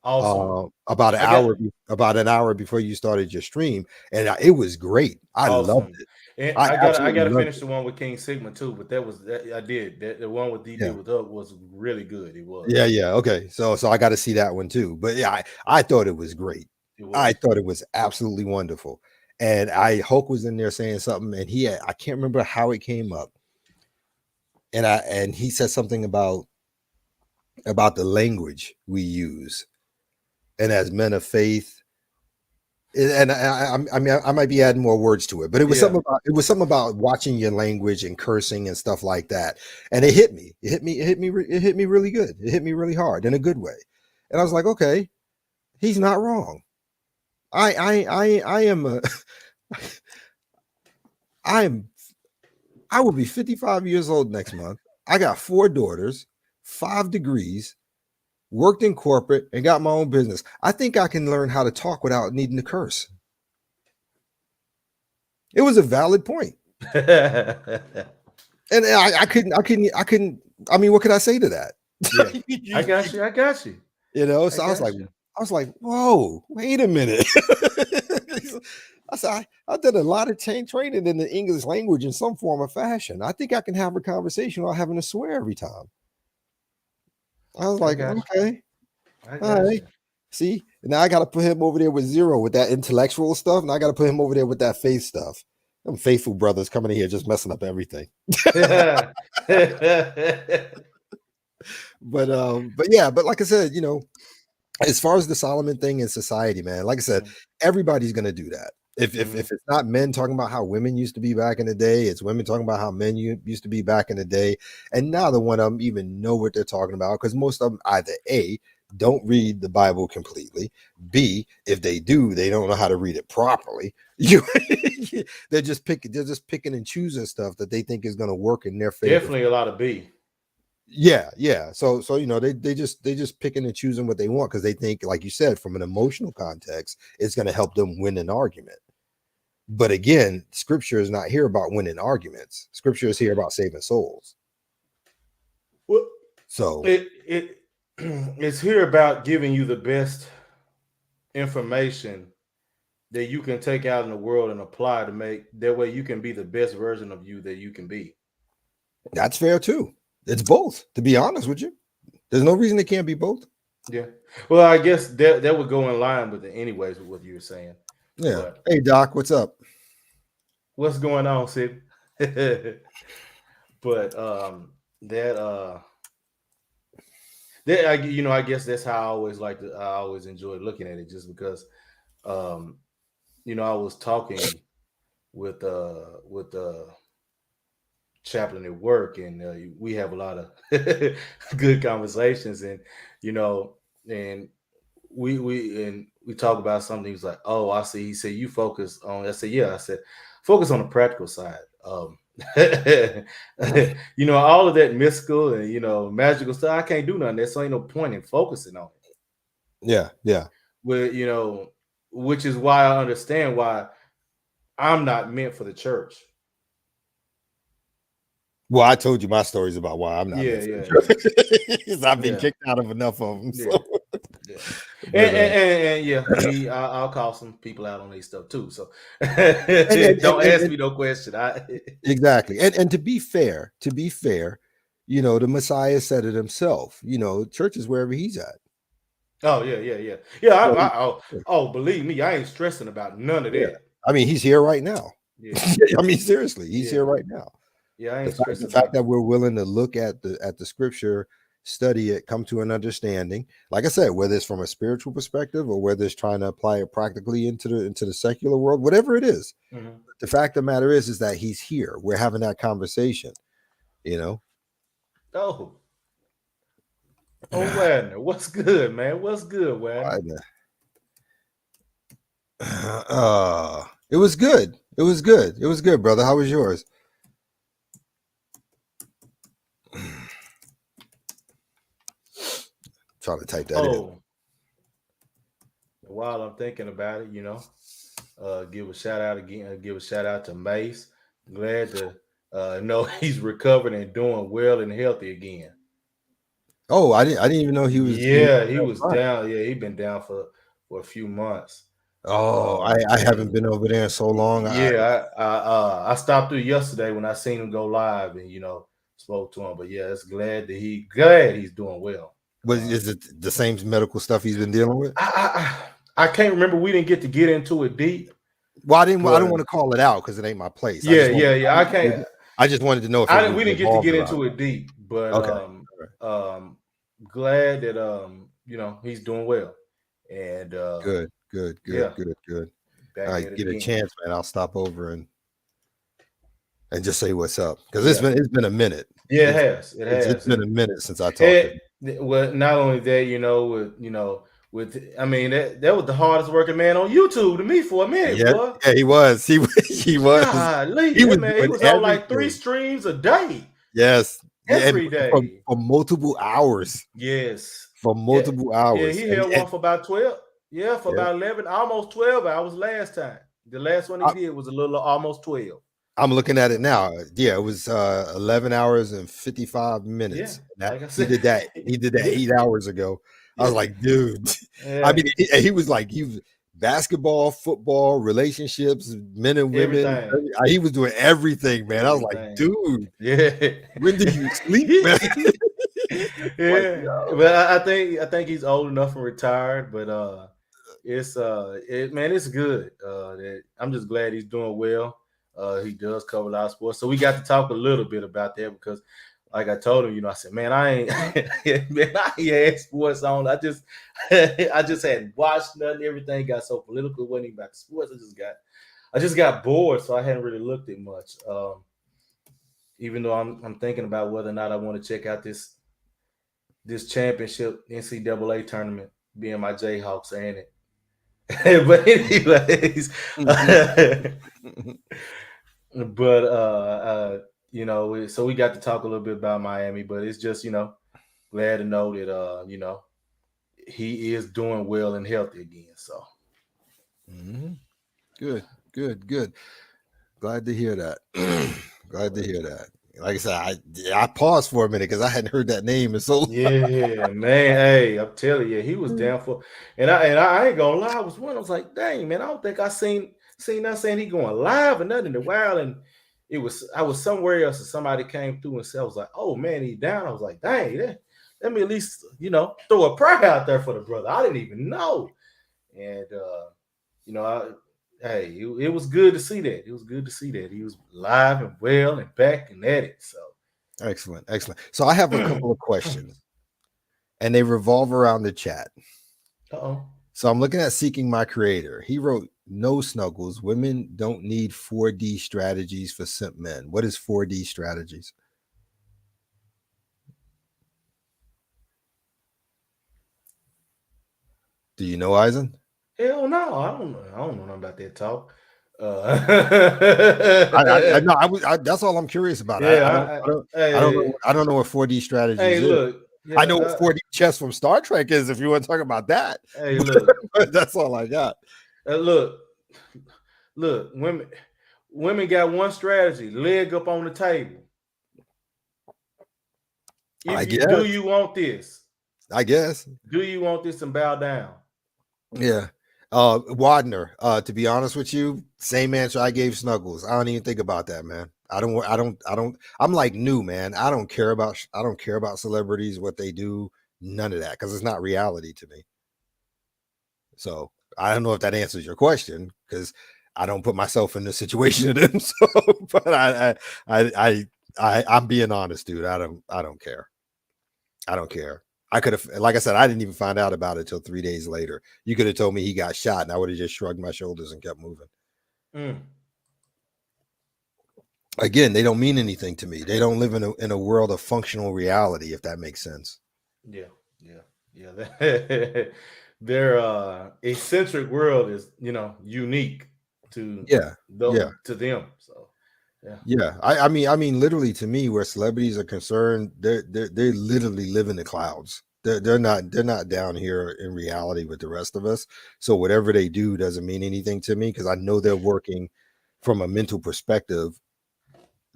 Awesome. I got about an hour before you started your stream, and it was great. I loved awesome. it. And I I absolutely gotta loved finish it. the one with King Sigma too, but I did. The one with D did Yeah. with Up was really good. It was. Yeah, yeah. Okay. So I got to see that one too. But yeah, I thought it was great. It I was. thought it was absolutely wonderful. And Hulk was in there saying something, and I can't remember how it came up. And he said something about the language we use, and as men of faith, and I mean I might be adding more words to it, but Yeah. it was something about watching your language and cursing and stuff like that, and it hit me. It hit me really good. It hit me really hard in a good way, and I was like, okay, he's not wrong. I am a I am I will be 55 years old next month. I got 4 daughters, 5 degrees, worked in corporate, and got my own business. I think I can learn how to talk without needing to curse. It was a valid point. And I couldn't. I mean, what could I say to that? Yeah. I got you. I got you. I So got you. I was like, whoa, wait a minute. I said, I did a lot of training in the English language in some form or fashion. I think I can have a conversation without having to swear every time. I was I like, got you. okay, I all got right. you. See, now I got to put him over there with zero with that intellectual stuff, and I got to put him over there with that faith stuff. Them faithful brothers coming in here just messing up everything. But yeah, but like I said, as far as the Solomon thing in society, man, like I said, Mhm, everybody's gonna do that. If mhm. it's not men talking about how women used to be back in the day, it's women talking about how men used to be back in the day, and neither one of them even know what they're talking about because most of them either A don't read the Bible completely, B if they do, they don't know how to read it properly. You, they're just picking and choosing stuff that they think is gonna work in their favor. Definitely a lot of B. Yeah, yeah. So they just picking and choosing what they want because they think, like you said, from an emotional context, it's going to help them win an argument. But again, scripture is not here about winning arguments. Scripture is here about saving souls. Well, So it it's here about giving you the best information that you can take out in the world and apply to make that way you can be the best version of you that you can be. that's fair too. It's both. To be honest with you, there's no reason it can't be both. Yeah. Well, I guess that would go in line with anyways with what you were saying. Yeah. But Hey Doc, what's up? what's going on, Sid? But that that I guess that's how I always I always enjoy looking at it, just because um I was talking with chaplain at work, and we have a lot of good conversations, and you know and we talk about something. He was like, "Oh, I see." He said, "You focus on." I said, "Yeah." I said, "Focus on the practical side." All of that mystical and magical stuff. I can't do nothing. There, so ain't no point in focusing on it. Yeah, yeah. With which is why I understand why I'm not meant for the church. Well, I told you my stories about why I'm not Yeah, meant for yeah, yeah, the church. I've been yeah, kicked out of enough of them. yeah. So, Yeah. but And yeah, I'll call some people out on these stuff too. So and, and, and, don't and, ask and me no question. exactly. And to be fair, the Messiah said it himself. Church is wherever he's at. Oh yeah, yeah, yeah, yeah. So, Oh, believe me, I ain't stressing about none of yeah. that. I mean, he's here right now. Yeah, I mean, seriously, he's yeah, here right now. yeah. I The ain't fact stressing the fact about. that we're willing to look at the scripture, study it, come to an understanding, like I said, whether it's from a spiritual perspective or whether it's trying to apply it practically into the secular world, whatever it is, Mhm. the fact of the matter is that he's here. We're having that conversation, you know. Oh, oh, Wagner, what's good, man? What's good, Wagner? It was good. It was good. It was good, brother. How was yours? Trying to type that in. Oh, while I'm thinking about it, give a shout out again. Give a shout out to Mace. Glad to know he's recovered and doing well and healthy again. Oh, I didn't even know he was Yeah, he that was fine. down. Yeah, he'd been down for a few months. Oh, I haven't And been over there in so long. yeah, I stopped through yesterday when I seen him go live, and spoke to him. But yeah, it's glad he's doing well. Is it the same medical stuff he's been dealing with? I can't remember. We didn't get to get into it deep, Well, I don't but want to call it out because it ain't my place. yeah, yeah, yeah. I can't. I just wanted to know if I it didn't. was We didn't get to revolved get around into it deep, but that. Okay. All right. glad that he's doing well, and Good, good, good, yeah, good, good. back I at it get a again. chance, man. I'll stop over and just say what's up because Yeah, it's been a minute. yeah. It It's has. It it's has. been a minute since I talked to him. It, well, not only that, with I mean that was the hardest working man on YouTube to me for a minute, Yeah, boy. yeah, he was. He was. Golly, He that was man, he doing was on like 3 everything. streams a day, Yes, yeah, and every day. for multiple hours. Yes, For yeah, multiple yeah. hours, He held and one for about 12. Yeah, for yeah, about 11, almost 12 hours last time. The last one he I, did was a little almost 12. I'm looking at it now. Yeah, it was 11 hours and 55 Yeah, minutes. That like I he said, did that. He did that yeah, 8 hours ago. I was yeah, like, dude. I yeah. mean, he was basketball, football, relationships, men and women. Everything, He was doing everything, man. I was like, everything. dude, Yeah. when do you sleep, man? Like, Yeah, but I think he's old enough and retired. But it's good. That I'm just glad he's doing well. He does cover a lot of sports, so we got to talk a little bit about that because, like I told him, I said, man, I ain't man, I ain't had sports on. I just hadn't watched nothing. Everything got so political. It wasn't even about sports. I just got bored, so I hadn't really looked at much. Even though I'm thinking about whether or not I want to check out this championship NCAA tournament, being my Jayhawks are in it. But anyways, but so we got to talk a little bit about Miami, but it's just glad to know that he is doing well and healthy again. So mm-hmm. Good, good, good. Glad to hear that. Glad to hear that. Like I said, I paused for a minute because I hadn't heard that name in so long. yeah, man. Hey, I'm telling you, he was down for, and I ain't gonna lie. I was like, dang, man, I don't think I seen that saying he going live or nothing in a while, and I was somewhere else and somebody came through and said, I was like, oh man, he down. I was like, dang, let me at least, throw a prayer out there for the brother. I didn't even know. And you know, I, hey, it was good to see that. It was good to see that he was alive and well and back and at it. So Excellent, excellent. So I have a couple of questions, and they revolve around the chat. uh-oh. So I'm looking at Seeking My Creator. He wrote, "No snuggles. Women don't need 4D strategies for simp men." What is 4D strategies? Do you know, Eisen? Hell no, I don't know nothing about that talk. I know. That's all I'm curious about. Hey, I don't know what 4D hey, strategies is. look, I yeah, know what 4D chess from Star Trek is. If you want to talk about that, hey, look, but that's all I got. look, look, women got one strategy: leg up on the table. I If you do, guess. you want this? I guess. Do you want this and bow down? Yeah. Wadner, to be honest with you, same answer I gave Snuggles. I don't even think about that, man. I'm like new, man. I don't care about celebrities, what they do, none of that, because it's not reality to me. So I don't know if that answers your question, because I don't put myself in the situation of them. So, but I'm being honest, dude. I don't care. I don't care. I could have, like I said, I didn't even find out about it until 3 days later. You could have told me he got shot, and I would have just shrugged my shoulders and kept moving. Mm. Again, they don't mean anything to me. They don't live in a world of functional reality, if that makes sense. Yeah, yeah. Their eccentric world is, unique to Yeah, yeah, to them. So yeah. yeah. I mean, literally, to me, where celebrities are concerned, they literally live in the clouds. They're not down here in reality with the rest of us. So whatever they do doesn't mean anything to me, because I know they're working from a mental perspective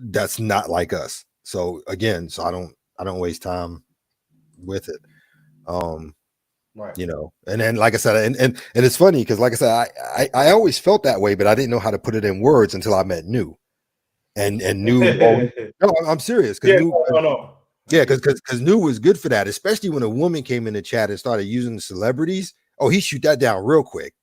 that's not like us. So again, I don't waste time with it. Um, Right. and then like I said, and it's funny because like I said, I always felt that way, but I didn't know how to put it in words until I met New. And New always, no, I'm serious, because Yeah, New, no. I yeah, get you. because New was good for that, especially when a woman came in the chat and started using the celebrities. Oh, he shoot that down real quick.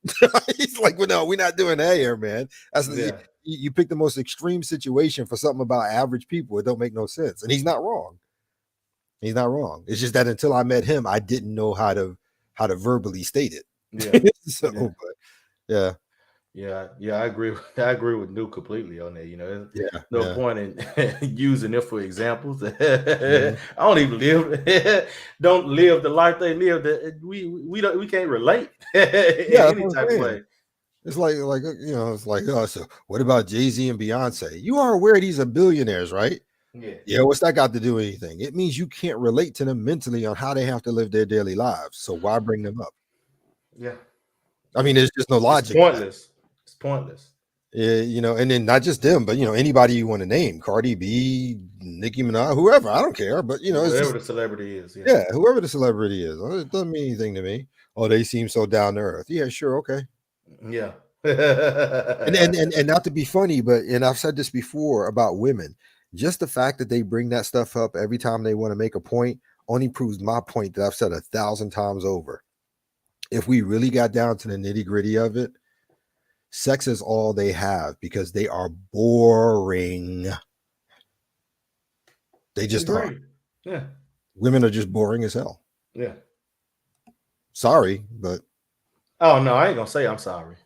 He's like, well, no, we're not doing that here, man. That's Yeah. you picked the most extreme situation for something about average people. It don't make no sense, and he's not wrong. He's not wrong. It's just that until I met him, I didn't know how to verbally state Yeah. it. So, Yeah. but yeah, Yeah, I agree. I agree with New completely on that. There's yeah, no yeah. point in using them for examples. I Mhm. don't even don't live the life they live. That we don't we can't relate in Yeah, that's any what type I'm of saying. way. It's like it's like, oh, so what about Jay-Z and Beyonce? You are aware these are billionaires, right? Yeah, Yeah, what's that got to do with anything? It means you can't relate to them mentally on how they have to live their daily lives. So why bring them up? yeah, I yeah. mean, there's just no It's logic in that. pointless. It's pointless. And then not just them, but anybody you want to name, Cardi B, Nicki Minaj, whoever. I don't care, but it's Whatever just the celebrity is. Yeah, yeah, whoever the celebrity is. It doesn't mean anything to me. Oh, they seem so down to earth. Yeah, sure, okay. yeah. And not to be funny, but and I've said this before about women, just the fact that they bring that stuff up every time they want to make a point only proves my point that I've said 1,000 times over. If we really got down to the nitty gritty of it, sex is all they have because they are boring. They just are. Agreed. Yeah, Women are just boring as hell. yeah. Sorry, but Oh no, I ain't gonna say I'm sorry.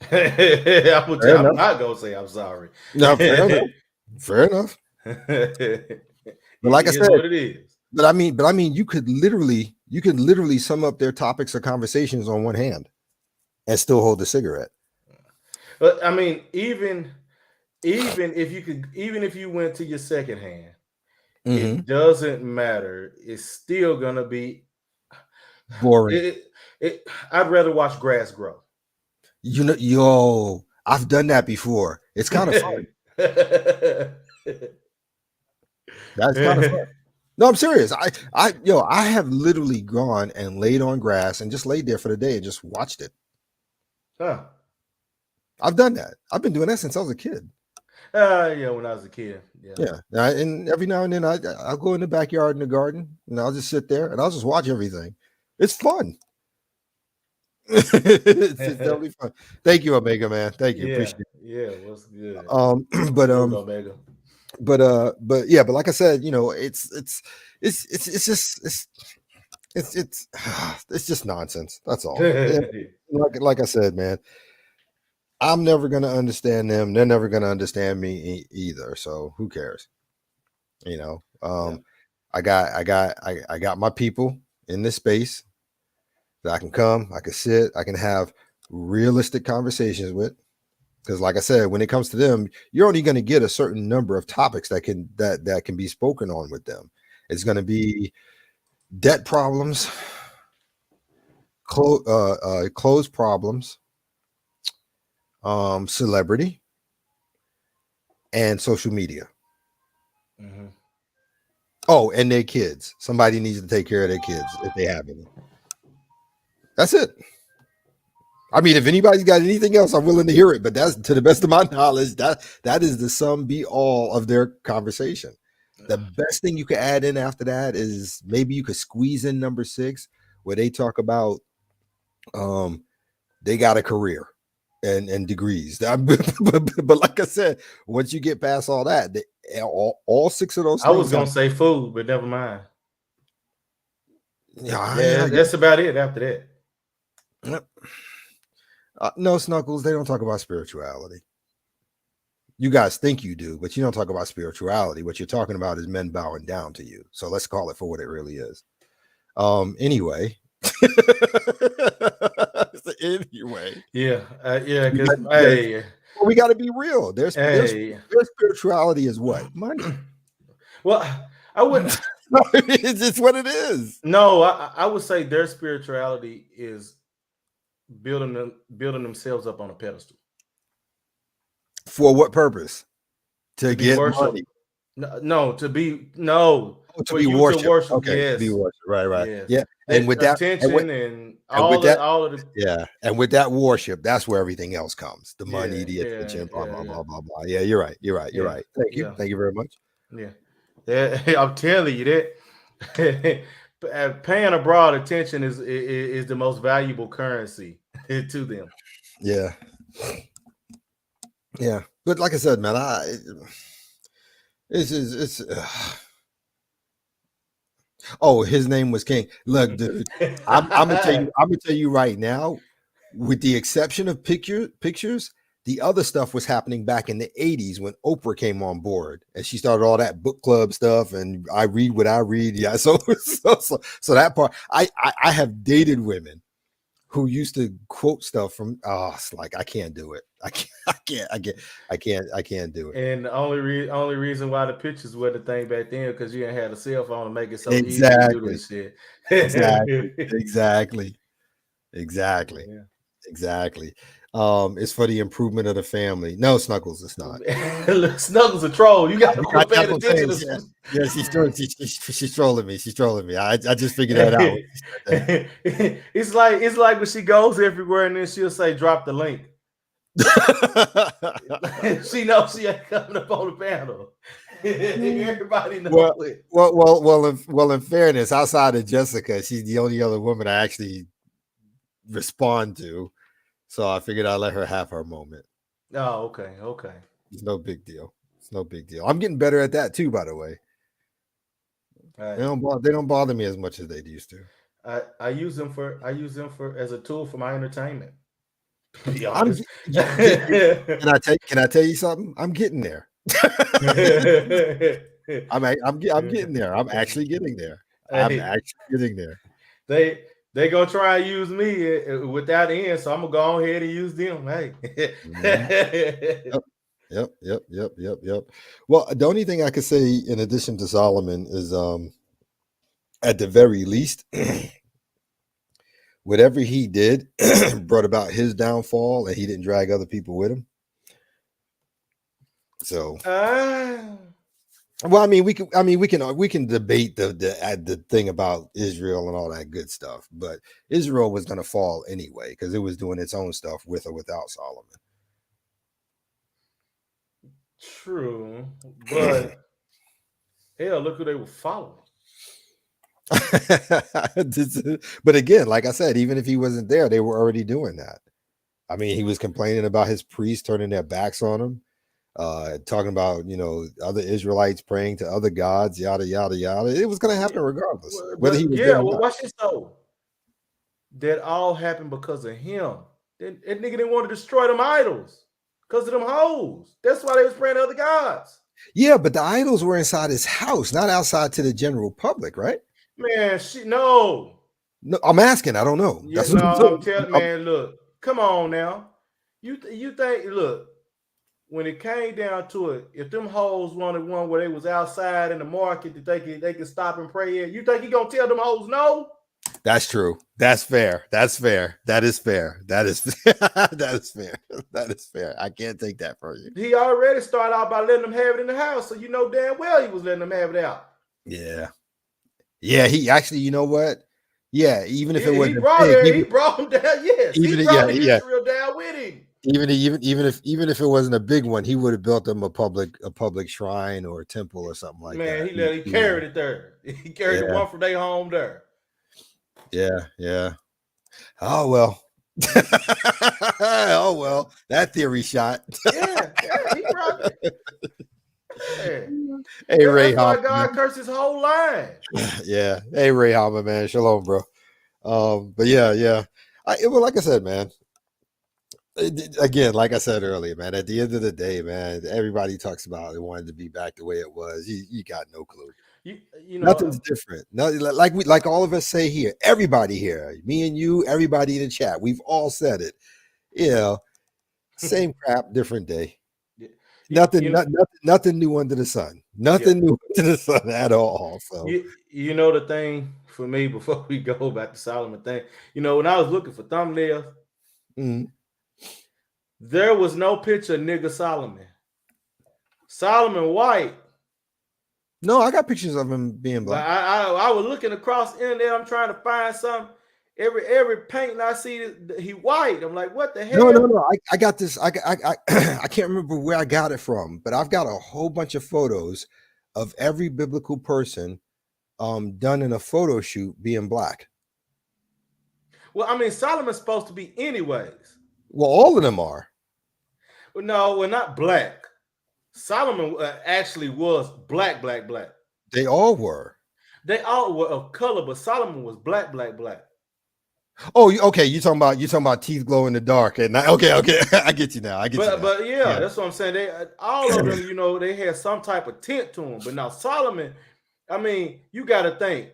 fair I'm enough. not gonna say I'm sorry. No, fair enough. Fair enough. It But like I is said, what it is. but I mean, you could literally sum up their topics of conversations on one hand and still hold the cigarette. But I mean, even if you went to your second hand, Mm-hmm. it doesn't matter. It's still gonna be Boring. I'd rather watch grass grow. I've done that before. It's kind of fun. That's kind of fun. No, I'm serious. I have literally gone and laid on grass and just laid there for the day and just watched it. Huh. I've done that. I've been doing that since I was a kid. Yeah, when I was a kid. Yeah. Yeah, and every now and then I'll go in the backyard in the garden and I'll just sit there and I'll just watch everything. It's fun. It's definitely fun. Thank you, Omega man. Thank you. Yeah, Appreciate it. yeah, what's good? Um, but Salute um, Omega. but yeah, but like I said, it's it's just nonsense. That's all. And like I said, man, I'm never gonna understand them. They're never gonna understand me either. So who cares? You know. Yeah. I got my people in this space that I can come, I can sit, I can have realistic conversations with. Because like I said, when it comes to them, you're only going to get a certain number of topics that can be spoken on with them. It's going to be debt problems, clothes problems, celebrity, and social media. Hmm. Oh, and their kids. Somebody needs to take care of their kids if they have any. That's it. I mean, if anybody's got anything else, I'm willing to hear it. But that's to the best of my knowledge, that is the sum be all of their conversation. The best thing you could add in after that is maybe you could squeeze in number 6, where they talk about um they got a career and degrees. But like I said, once you get past all that, all 6 of those I was things gonna have. say food, but never mind. Yeah, Yeah, yeah, that's about it. After that, yeah. No, Snuggles, they don't talk about spirituality. You guys think you do, but you don't talk about spirituality. What you're talking about is men bowing down to you. So let's call it for what it really is. Anyway. Anyway, yeah, yeah. we Cause got, hey, we got to be real. hey. Their spirituality is what? Money. Well, I would It's just what it is. no. I would say their spirituality is building themselves up on a pedestal For what purpose? To to be get worshipped. money. No, no, to be no Oh, to for be you to worshipped. worship. Okay, to be Yes, worshipped. Right, right. yes. Yeah. And The with that, attention and and with that, all of the yeah, and with that worship, that's where everything else comes. The money, yeah, the yeah, attention, blah, yeah, blah, yeah, blah, blah, blah. Yeah, you're right. You're right. You're yeah, right. Thank you. yeah, Thank you very much. yeah. I'm telling you that paying abroad attention is the most valuable currency to them. Yeah. Yeah. But like I said, man, it's oh, his name was King. Look, dude, I'm gonna tell you, I'm gonna tell you right now, with the exception of pictures, the other stuff was happening back in the 80s when Oprah came on board and she started all that book club stuff and I read what I read. Yeah, so that part I have dated women who used to quote stuff from it's like I can't do it. I can't do it. And the only reason why the pictures were the thing back then because you ain't had a cell phone to make it so easy to do Exactly. this shit. Exactly. Exactly. Exactly. Yeah. Exactly. It's for the improvement of the family. No, Snuggles, it's not. Look, Snuggles a troll. You got to quit That's paying what I'm attention saying. to Yeah, some. yeah, she's trolling me. She's trolling me. I just figured that out when she said It's like when she goes everywhere and then she'll say, "Drop the link." that. She knows she ain't coming up on the panel. Everybody knows well, it. in fairness, outside of Jessica, she's the only other woman I actually respond to. So I figured I'd let her have her moment. Oh, okay, okay. It's no big deal. It's no big deal. I'm getting better at that too, by the way. All right. They don't bother me as much as they used to. I use them for as a tool for my entertainment. To be I'm honest. can I tell you something? I'm getting there. I'm getting there. I'm actually getting there. I'm Hey, actually getting there. they gonna try and use me without end, so I'm gonna go on ahead and use them. Hey. Mhm. Yep. Yep. Well, the only thing I could say in addition to Solomon is at the very least, whatever he did brought about his downfall and he didn't drag other people with him. So Ah. well, I mean, we can debate the thing about Israel and all that good stuff, but Israel was going to fall anyway because it was doing its own stuff with or without Solomon. True, but hell, look who they were following. But again, like I said, even if he wasn't there, they were already doing that. I mean, he was complaining about his priests turning their backs on him, talking about other Israelites praying to other gods, yada yada yada. It was going to Yeah, happen regardless, whether he but was there yeah, or well, not. watch this though. That all happened because of him. That nigga didn't want to destroy them idols because of them hoes. That's why they was praying to other gods. Yeah, but the idols were inside his house, not outside to the general public, right? Man, shit, no. No, I'm asking. I don't know. Yeah, That's what no, I'm I'm saying. telling, man. Look, come on now. You think? Look, when it came down to it, if them hoes wanted one where they was outside in the market that they could stop and pray at, you think he gonna tell them hoes no? That's true. That's fair. That's fair. That is fair. That is that is fair. That is fair. I can't take that from you. He already started out by letting them have it in the house, so you know damn well he was letting them have it out. Yeah. Yeah, he actually, you know what? Yeah, even if it He wasn't brought big, he it. He would brought him down. Yes, he yeah, brought the yeah. Israel down with him. Even if it wasn't a big one, he would have built them a public shrine or a temple or something like Man, that. he carried it there. He carried the Yeah, one from their home there. yeah, yeah. Oh well. Oh well. That theory shot. Yeah, yeah, he brought it. Yeah. Hey Ray That's why Hopper, man. God cursed his whole line. Yeah. Hey Ray Hopper, man. Shalom, bro. But yeah, yeah. Well, like I said, man. Again, like I said earlier, man. At the end of the day, man, everybody talks about it wanted to be back the way it was. You got no clue. You know, Nothing's different. Nothing like all of us say here. Everybody here, me and you, everybody in the chat, we've all said it. You know, same crap, different day. you Nothing, know, nothing new under the sun. yeah. Nothing new under the sun at all. So, You know the thing for me before we go back to Solomon thing. When I was looking for thumbnails, mm. there was no picture of nigga Solomon. Solomon White. No, I got pictures of him being But black. I was looking across the internet. I'm trying to find something. Every painting I see, he white. I'm like, what the No, no, hell? no. I got this. I can't remember where I got it from, but I've got a whole bunch of photos of every biblical person done in a photo shoot being black. Well, I mean, Solomon's supposed to be anyways. Well, all of them are. Well, no, we're not black. Solomon actually was black, black, black. They all were. They all were of color, but Solomon was black, black, black. Oh, okay. You talking about teeth glow in the dark, and okay, okay. I get you now. I get you now. But yeah, Yeah. that's what I'm saying. They all of them, they had some type of tint to them. But now Solomon, I mean, you got to think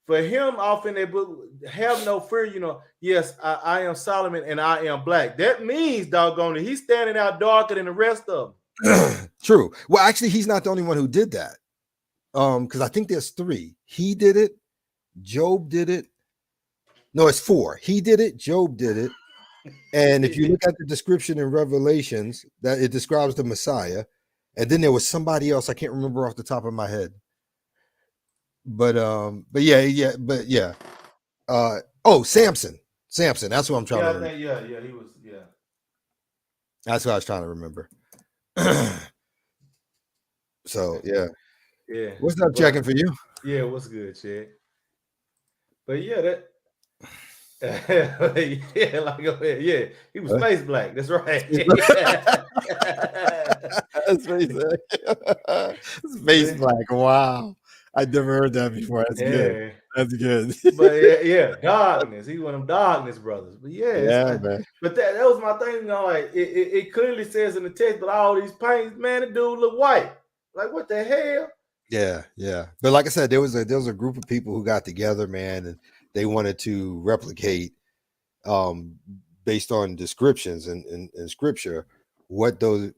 for him off in that book, have no fear. Yes, I am Solomon and I am black. That means, doggone it, he's standing out darker than the rest of them. True. Well, actually, he's not the only one who did that. Because I think there's 3. He did it. Job did it. No, it's 4. He did it. Job did it. And if you look at the description in Revelations, that it describes the Messiah, and then there was somebody else I can't remember off the top of my head. But yeah. Samson. That's what I'm trying to remember. Yeah, he was. Yeah, that's what I was trying to remember. So yeah. What's up, checking for you? Yeah, what's good, Chad? But yeah, that. Yeah, he was space black. That's right. Space black. Wow, I never heard that before. That's good. That's good. But yeah, darkness. He's one of them darkness brothers. But yeah, man. But that was my thing. Like it clearly says in the text, but all these paintings, man, the dude look white. Like what the hell? Yeah. But like I said, there was a group of people who got together, man, and they wanted to replicate, based on descriptions in scripture, what those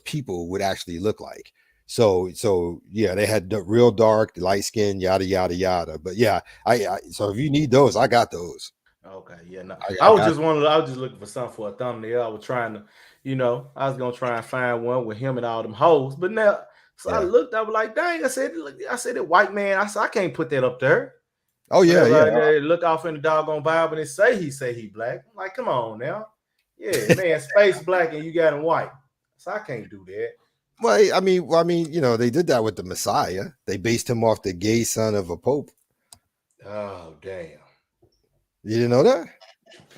people would actually look like. So yeah, they had the real dark, light skin, yada yada yada. But yeah, I so if you need those, I got those. Okay, yeah, no, I was just looking for something for a thumbnail. I was trying to, I was gonna try and find one with him and all them hoes. But now, I looked, I was like, dang, I said, the white man. I said, I can't put that up there. Oh yeah, look off in the doggone Bible and it say he black. I'm like, come on now, yeah, man, space black and you got him white. So I can't do that. You know, they did that with the Messiah. They based him off the gay son of a pope. Oh damn. You didn't know that?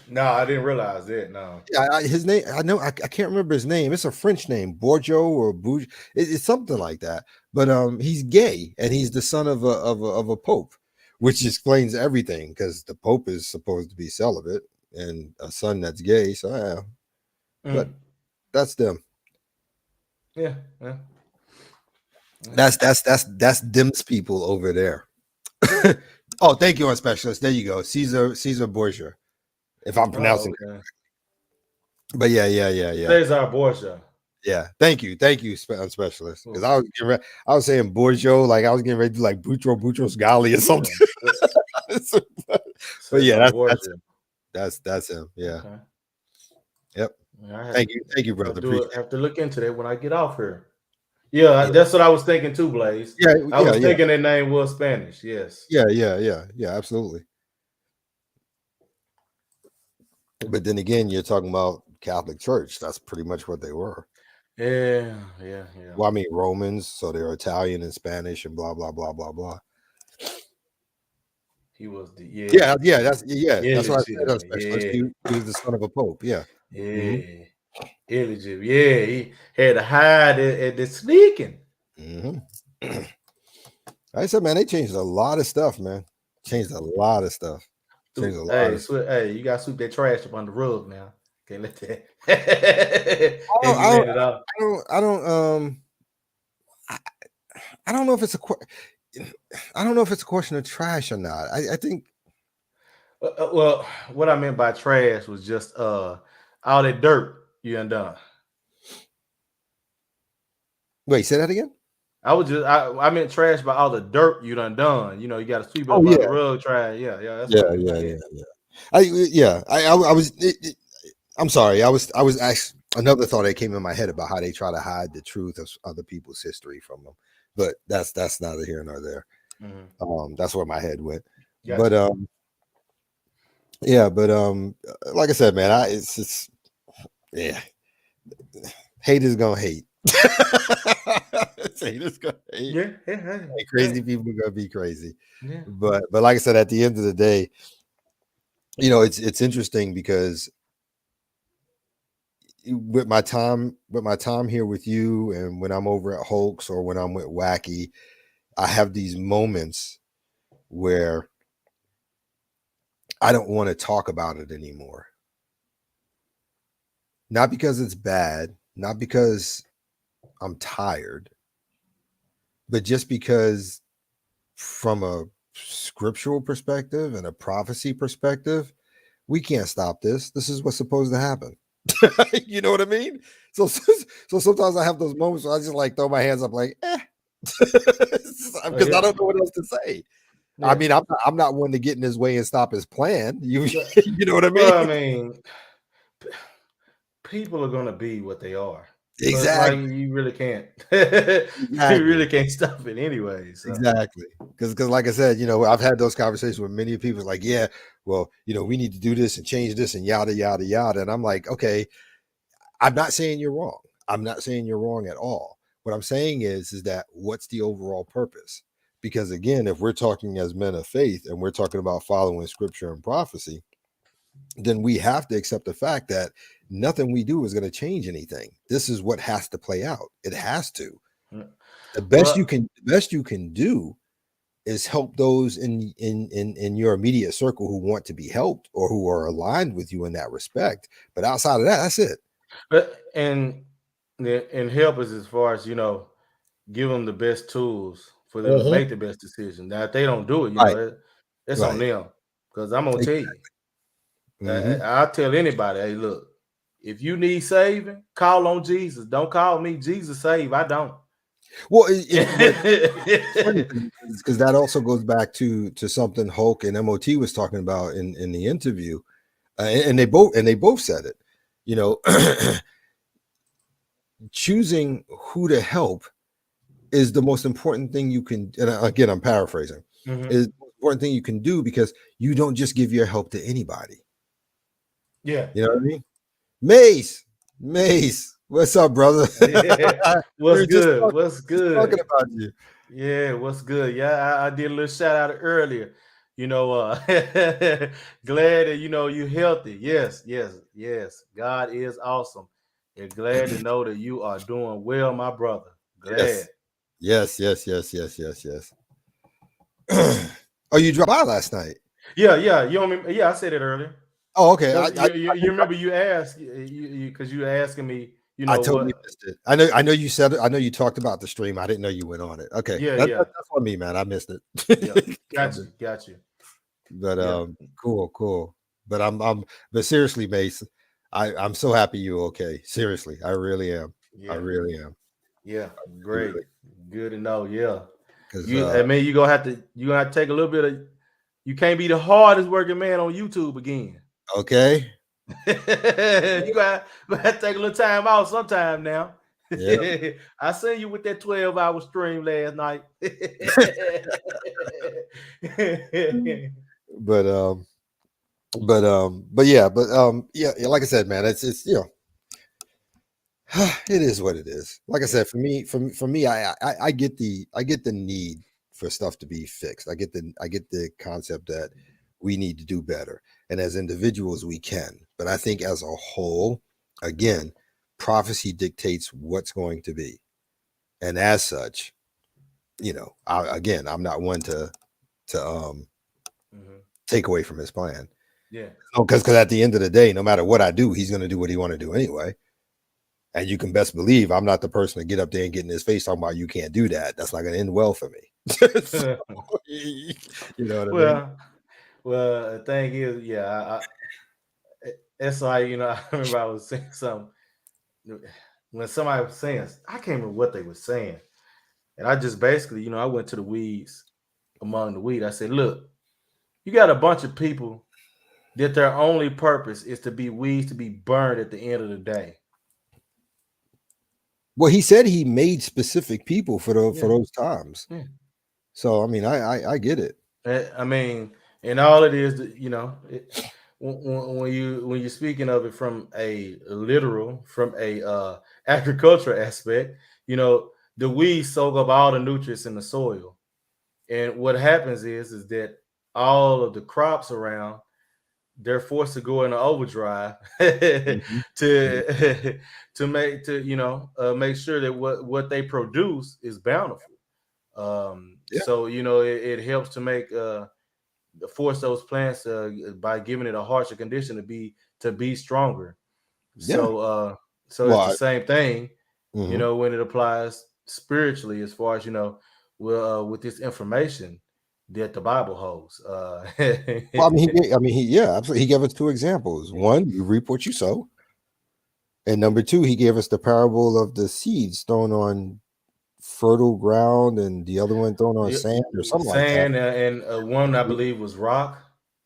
No, I didn't realize that. No. Yeah, his name. I know. I can't remember his name. It's a French name, Borjo or Bouge. It's something like that. But he's gay, and he's the son of a pope, which explains everything because the pope is supposed to be celibate and a son that's gay. So yeah, but Mm. that's them. Yeah. Yeah. Yeah. That's them's people over there. Oh, thank you, on specialist. There you go, Caesar Borgia, if I'm Oh, pronouncing it. okay. But yeah. Cesar Borgia. Yeah, thank you, specialist. Because Cool. I was saying Borgio, like I was getting ready to do like Butros Ghali or something. Yeah. But yeah, Cesar Borgia. that's him. Yeah, Okay. yep. Yeah, I Thank you, have brother. to do it. Appreciate Have to look into that when I get off here. Yeah, it. that's what I was thinking too, Blaze. Yeah, I yeah, was yeah, thinking that name was Spanish. Yes. yeah. Absolutely. But then again, you're talking about Catholic Church. That's pretty much what they were. Yeah. Yeah. Yeah. Well, I mean Romans, so they're Italian and Spanish and blah blah blah blah blah. He was the yeah. Yeah. Yeah. That's what I said. Illegitimate. Specialist. Yeah. He was the son of a pope. Yeah. Hmm. Yeah. Illegitimate. Yeah. He had to hide at the sneaking. Hmm. I said, man, they changed a lot of stuff, man. Changed a lot of stuff. Changed a lot Hey, of stuff. hey, you gotta sweep that trash up on the rug now. Can't let that I have don't, you I don't, laying it off. I don't, I, I don't know if it's I don't know if it's a question of trash or not. I think. Well, what I meant by trash was just all that dirt you undone. Wait, say that again. I meant trash by all the dirt you done done. You know, you got to sweep it Oh up under the yeah, rug. Try, yeah, that's what I meant by that. yeah. I was. I'm sorry. I was actually another thought that came in my head about how they try to hide the truth of other people's history from them, but that's neither here nor there. Hmm. That's where my head went. But Gotcha. yeah, but like I said, man, it's yeah, hate is gonna hate. Hate is gonna hate. Yeah, yeah, hey, And hey, crazy people are gonna be crazy. yeah. But like I said, at the end of the day, you know, it's interesting because with my time here with you, and when I'm over at Hulks or when I'm with Wacky, I have these moments where I don't want to talk about it anymore. Not because it's bad, not because I'm tired, but just because from a scriptural perspective and a prophecy perspective, we can't stop this. This is what's supposed to happen. You know what I mean? So sometimes I have those moments where I just like throw my hands up, like, because Oh, I yeah, don't know what else to say. I yeah. mean, I'm not one to get in his way and stop his plan. You Well, you know what I mean? well, I mean, people are gonna be what they are. So it's like Exactly, you really can't, you exactly, really can't stop it anyway. So exactly. Because like I said, you know, I've had those conversations with many people. Like, yeah, well, you know, we need to do this and change this and yada yada yada. And I'm like, okay, I'm not saying you're wrong. I'm not saying you're wrong at all. What I'm saying is that what's the overall purpose? Because again, if we're talking as men of faith and we're talking about following scripture and prophecy, then we have to accept the fact that nothing we do is going to change anything. This is what has to play out. It has to. mm, The well, best you can do is help those in your immediate circle who want to be helped or who are aligned with you in that respect. But outside of that, that's it. and help us as far as give them the best tools for them to Mhm. make the best decision. Now, if they don't do it, Right, it's on right. them. Because I'm gonna tell you, Mhm. I'll tell anybody, hey, look, if you need saving, call on Jesus. Don't call me. Jesus save. I don't. Well, but it's funny because that also goes back to something Hulk and MOT was talking about in the interview, and they both said it. You know, choosing who to help is the most important thing you can. And again, I'm paraphrasing. Mhm. Is the most important thing you can do because you don't just give your help to anybody. Yeah, You know yeah. what I mean? Mace, What's up, brother? We What's were just good? talking, What's just talking good? about you. Yeah, what's good? Yeah, I did a little shout out earlier. Glad that you healthy. Yes, yes, yes. God is awesome. And glad to know that you are doing well, my brother. Glad. Yes, yes, yes, yes, yes, yes, yes. Oh, you dropped by last night. Yeah, yeah. You don't remember? Yeah, I said it earlier. Oh, okay. That's you remember you asked you because you asking me. I totally What? missed it. I know you said it. I know you talked about the stream. I didn't know you went on it. Okay, Yeah, yeah, that's on me, man. I missed it. yeah. I Got missed- you, got you. but Yeah, cool, cool. But but seriously, Mace, I'm so happy you're okay. Seriously, I really am. I yeah. really am. Yeah, great. Really, Good to know. Yeah. because I mean, you gonna have to take a little bit of you can't be the hardest working man on YouTube again. okay, You gonna have to take a little time out sometime now. yeah. I seen you with that 12-hour stream last night. But but yeah, yeah, like I said, man, it's it is what it is. Like I Yeah. said, for me, I get the need for stuff to be fixed. I get the concept that we need to do better, and as individuals, we can. But I think as a whole, again, prophecy dictates what's going to be, and as such, again, I'm not one to Mhm. take away from his plan. Yeah. No, because at the end of the day, no matter what I do, he's going to do what he want to do anyway. And you can best believe I'm not the person to get up there and get in his face talking about you can't do that. That's not going to end well for me. So, you know what I mean? well, well, the thing is, yeah, it's like I remember I was saying something when somebody was saying, I can't remember what they were saying, and I just basically, I went to the weeds among the weed. I said, look, you got a bunch of people that their only purpose is to be weeds to be burned at the end of the day. Well, he said he made specific people for Yeah, those times. yeah. So I mean, I get it. I mean, and all it is, when you're speaking of it from a literal, from a agriculture aspect, the weeds soak up all the nutrients in the soil, and what happens is that all of the crops around they're forced to go into overdrive Mhm, mhm. to make sure that what they produce is bountiful. Yeah, So it helps to make force those plants by giving it a harsher condition to be stronger. yeah. So Well, it's the same thing, mhm. when it applies spiritually as far as with this information that the Bible holds. Well, I mean, yeah, absolutely. He gave us two examples. One, you reap what you sow, and number two, he gave us the parable of the seeds thrown on fertile ground, and the other one thrown on Yeah, sand or something like that. sand and one I believe was rock.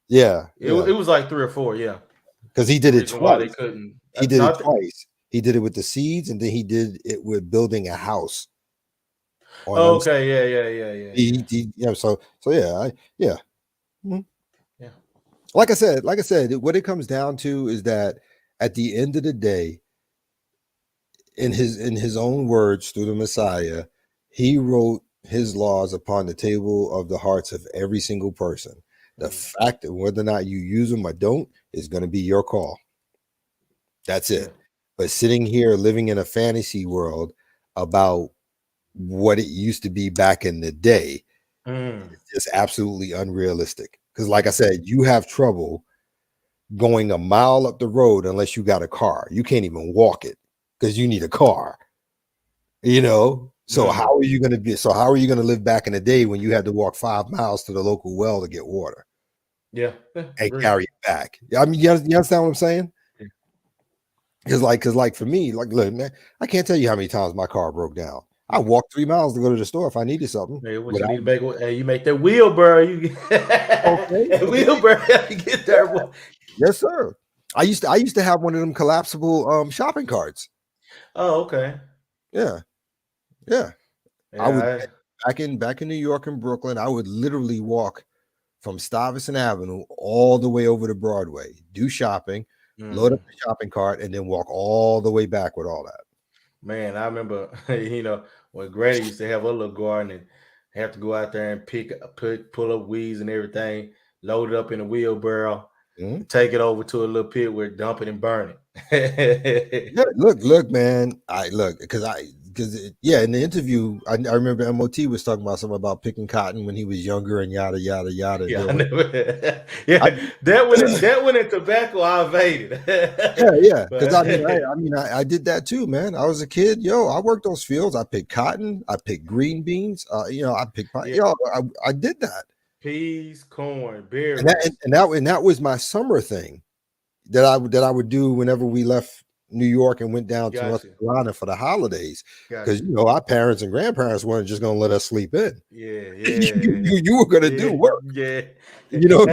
Yeah, It, yeah. it was like three or four. Yeah, Because he the did it reason why they twice. couldn't. He did No, it twice. He did it with the seeds, and then he did it with building a house on okay, yeah, yeah, yeah, yeah, yeah, yeah. So yeah, yeah. Mhm. yeah. Like I said, what it comes down to is that at the end of the day, in his own words through the Messiah, he wrote his laws upon the table of the hearts of every single person. The Mhm. fact that whether or not you use them or don't is going to be your call. That's Yeah. it. But sitting here living in a fantasy world about what it used to be back in the day Mm. is absolutely unrealistic. Because, like I said, you have trouble going a mile up the road unless you got a car. You can't even walk it because you need a car. So Mm. how are you going to be? So how are you going to live back in the day when you had to walk 5 miles to the local well to get water Yeah. Yeah. and Agree. carry it back? I mean, you understand what I'm saying? Yeah. Because for me, like, look, man, I can't tell you how many times my car broke down. I Mm. walked 3 miles to go to the store if I needed something. Hey, what you Without need to make? Hey, you make that wheelbarrow. You okay, that okay, wheelbarrow help you get there, boy. yes, sir. I used to have one of them collapsible shopping carts. Oh, okay. Yeah, yeah. I would Yeah. back in New York and Brooklyn. I would literally walk from Stuyvesant Avenue all the way over to Broadway, do shopping, load up Mm. the shopping cart, and then walk all the way back with all that. Man, I remember, when Granny used to have her little garden and have to go out there and pull up weeds and everything, load it up in a wheelbarrow, Mhm. and take it over to a little pit where dump it and burn it. Yeah, look, man. I look because yeah, in the interview, I remember MOT was talking about something about picking cotton when he was younger and yada yada yada. And Yeah, then I when never. I, Yeah, that one in tobacco I evaded. yeah, because But I did that too, man. I was a kid, yo. I worked those fields. I picked cotton. I picked green beans. I picked yeah, yo. I did that, peas, corn, berries. and that was my summer thing that I would do whenever we left New York and went down to North Gotcha, Carolina for the holidays. Because gotcha. our parents and grandparents weren't just gonna let us sleep in. Yeah, you, yeah, you you were gonna do yeah, work, yeah. you know.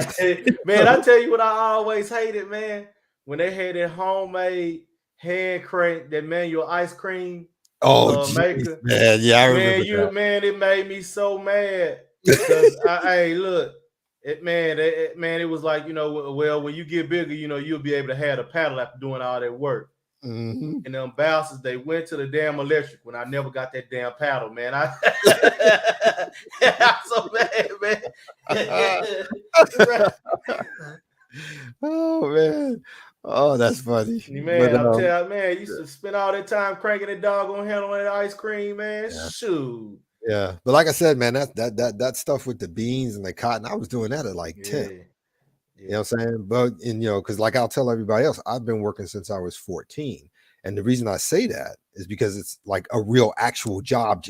Man, I tell you what I always hated, man. When they had that homemade hand crank, that manual ice cream Oh, jeez, maker. man. Yeah, I Man, remember that. it made me so mad. Cause hey, look, it was like, well, when you get bigger, you'll be able to have a paddle after doing all that work. Hmm. And them bouncers, they went to the damn electric when I never got that damn paddle, man. I'm so mad, man. Oh man. Oh, that's funny. But Man, I'm telling you, man, you used to spend all that time cranking that dog on handle on that ice cream, man. yeah, Shoot. yeah. But like I said, man, that stuff with the beans and the cotton, I was doing that at like 10. Yeah, You know yeah. what I'm saying? But because like I'll tell everybody else, I've been working since I was 14. And the reason I say that is because it's like a real actual job.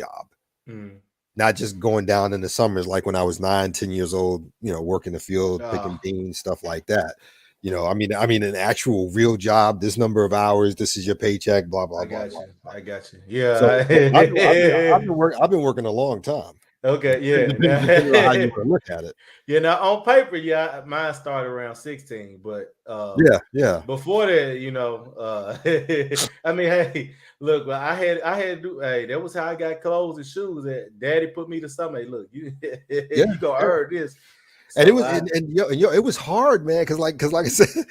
Mm. Not just going down in the summers like when I was 9, 10 years old, working the field, picking Ah, beans, stuff like that. I mean an actual real job, this number of hours, this is your paycheck, blah, blah, I blah, got blah. you. I got you. So Yeah. I've been working a long time, Okay. Yeah. depending on how you want to look at it. On paper, yeah, mine started around 16, but Yeah, yeah. before that, I mean, hey, look, well, I had to do. Hey, that was how I got clothes and shoes. That Daddy put me to something. Hey, look, you Yeah, you gonna yeah. earn this. And it So was and it was hard, man, because like I said,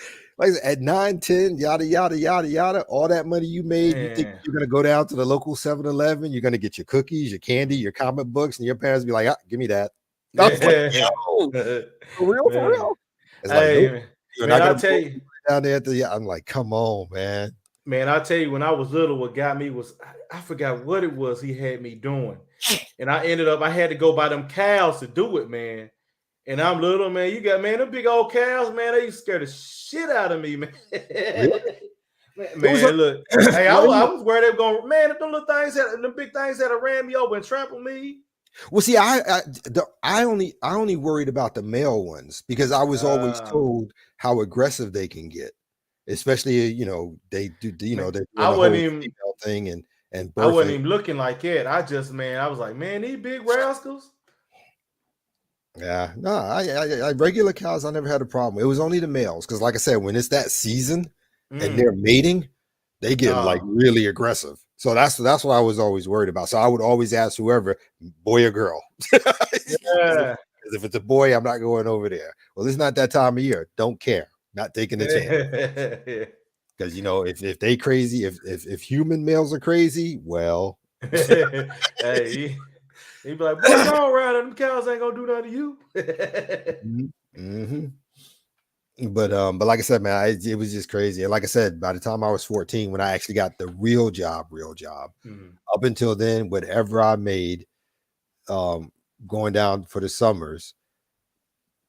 at 9, 10, yada yada yada yada, all that money you made, you think man, you're gonna go down to the local 7-Eleven, you're gonna get your cookies, your candy, your comic books, and your parents be like, give me that. I was like, yo, for real, for man, real. It's like, nope, hey, you're not man, I gonna tell you. down there at the I'm like, come on, man. Man, I tell you, when I was little, what got me was I forgot what it was he had me doing. And I had to go by them cows to do it, man. And I'm little, man. You got, man, them big old cows, man, they used to scare the shit out of me, man. Really? It was Man, look. Hey, I, well, I was worried they were going, man, if them little things had them big things had ran me over and trampled me. well, see, I only worried about the male ones because I was always Uh told how aggressive they can get, especially they do man, they're I doing the wasn't whole even female thing and I wasn't birthing. even looking like it. I was like, man, these big rascals. Yeah, no, I regular cows I never had a problem. It was only the males because, like I said, when it's that season and they're Mm. mating, they get like Oh, really aggressive. So that's what I was always worried about. So I would always ask whoever, boy or girl, because yeah. if it's a boy, I'm not going over there. Well, it's not that time of year. Don't care. Not taking a chance. Because if they crazy, if human males are crazy, well, Hey, he be like, boy, go around and them cows ain't gonna do nothing to you. hmm but like I said, man, it was just crazy. And like I said, by the time I was 14, when I actually got the real job, Mhm. up until then, whatever I made, um, going down for the summers,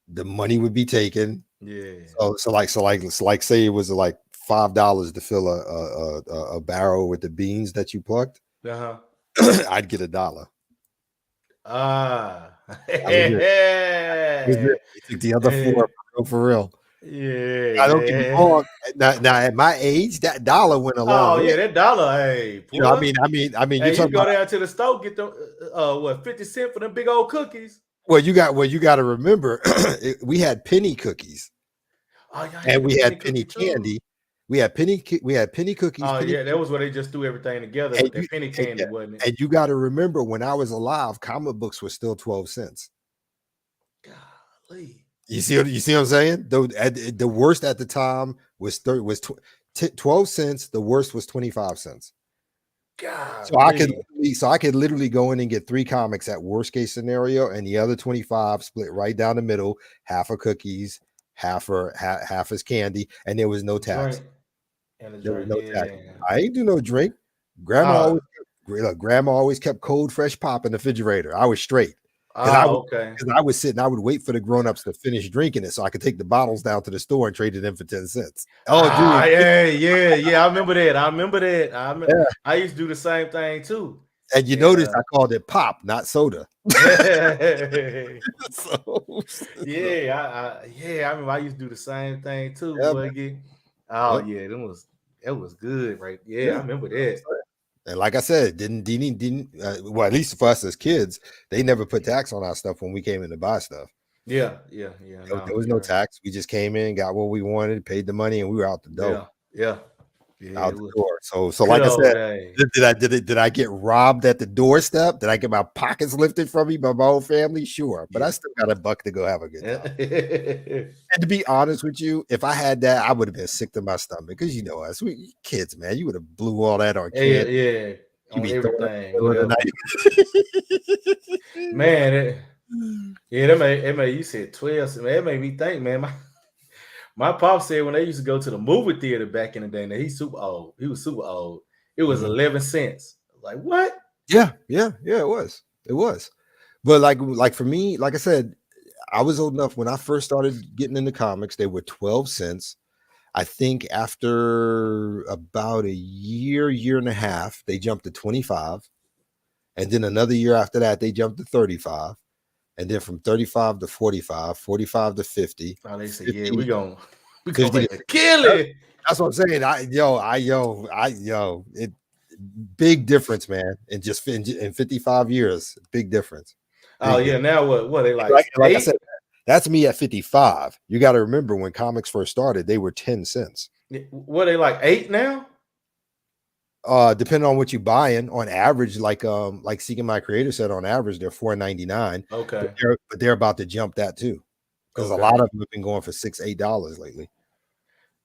the money would be taken. Yeah. So say it was like $5 to fill a barrel with the beans that you plucked. Uh-huh. I'd get $1. Ah. That was it. That was it. They took the other four for real. I don't get me Yeah. wrong. Now at my age, that dollar went a long Oh way. yeah, that dollar, hey, I boy. mean, you're Hey, you talking go about down to the store, get them 50 cents for them big old cookies. you got to remember, we had penny cookies Oh, y'all and had the we penny had penny cookie too. candy. We had penny cookies, Oh penny yeah, that was where they just threw everything together and with that penny and, candy, yeah, wasn't it? and you got to remember when I was alive, comic books were still 12 cents. Golly. You see what I'm saying? The worst at the time was 12 cents. The worst was 25 cents. Golly. So I could literally go in and get 3 comics at worst case scenario, and the other 25 split right down the middle, half are cookies, half is candy, and there was no tax. Drink and a There was drink. no tax. Yeah. I ain't do no drink. Grandma Oh, always look, grandma always kept cold fresh pop in the refrigerator. I was straight. Because I would okay. because I was sitting, I would wait for the grown-ups to finish drinking it so I could take the bottles down to the store and trade it in for 10 cents. Oh, dude. Yeah, yeah, yeah. I remember that. I remember that. Yeah. I used to do the same thing too. And you And notice I called it pop, not soda. yeah, so, I remember I used to do the same thing too, yeah, boy. man. Oh Yep. yeah, it was good, right? Yeah, I Yeah. remember that. And like I said, didn't well, at least for us as kids, they never put tax on our stuff when we came in to buy stuff. Yeah, yeah, yeah. There No, was no yeah, tax. We just came in, got what we wanted, paid the money, and we were out the door. yeah, yeah, yeah. Out It the was door. So good like I old said, days. did I get robbed at the doorstep? Did I get my pockets lifted from me by my whole family? Sure, but I Yeah. still got a buck to go have a good time. And to be honest with you, if I had that, I would have been sick to my stomach because you know us, we kids, man. You would have blew all that on Yeah, candy. yeah, You on be throwing it everything, in the middle of whatever. the night. Man, yeah, that made you said 12. So, man, it made me think, man. My pop said when they used to go to the movie theater back in the day, now he's super old. He was super old. It was Mhm. 11 cents. Like, what? Yeah, yeah, yeah. It was. But like for me, like I said, I was old enough when I first started getting into comics. They were 12 cents. I think after about a year and a half, they jumped to 25. And then another year after that, they jumped to 35. And then from 35 to 45, 45 to 50, Oh, they said, yeah, 50, we gonna 50 to make a 50. killing. That's what I'm saying. It big difference, man. In 55 years, big difference. Oh, Big yeah. difference. Now what? What they like Like I said, eight? that's me at 55. You got to remember when comics first started, they were 10 cents. What they like eight now? Depending on what you're buying, on average, like Seeking My Creator said, on average they're $4.99, but Okay. they're about to jump that too, because a lot Okay. of them have been going for $6, $8 lately.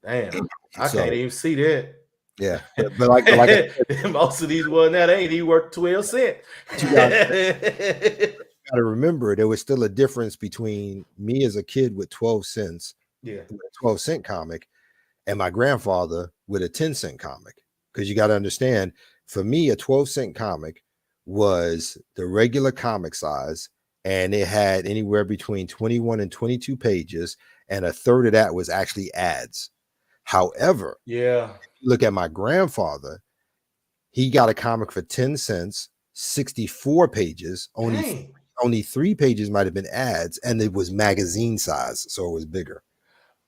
Damn. I can't So even see that. yeah, but like I said, Most of these ones now, they ain't even worth 12 cents. but you got to remember there was still a difference between me as a kid with 12 cents, Yeah. with a 12-cent comic, and my grandfather with a 10-cent comic. Because you got to understand, for me, a 12-cent comic was the regular comic size, and it had anywhere between 21 and 22 pages, and a third of that was actually ads. However, Yeah. look at my grandfather, he got a comic for 10 cents, 64 pages, Dang. only 3 pages might have been ads, and it was magazine size, so it was bigger.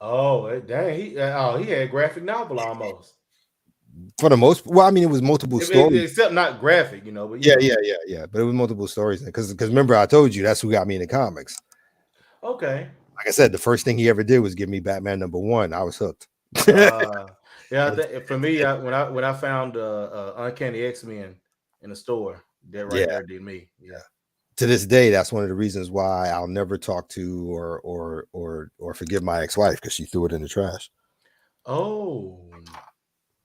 Oh, dang. He had graphic novel almost. For the most, well, I mean, it was multiple stories. Except not graphic, but Yeah, yeah, yeah, yeah. But it was multiple stories because remember I told you that's who got me into comics. Okay. Like I said, the first thing he ever did was give me Batman #1. I was hooked. Uh yeah, I And think for me, when I found Uncanny X-Men in the store, that right yeah, there did me. Yeah. to this day, that's one of the reasons why I'll never talk to or forgive my ex-wife because she threw it in the trash. Oh,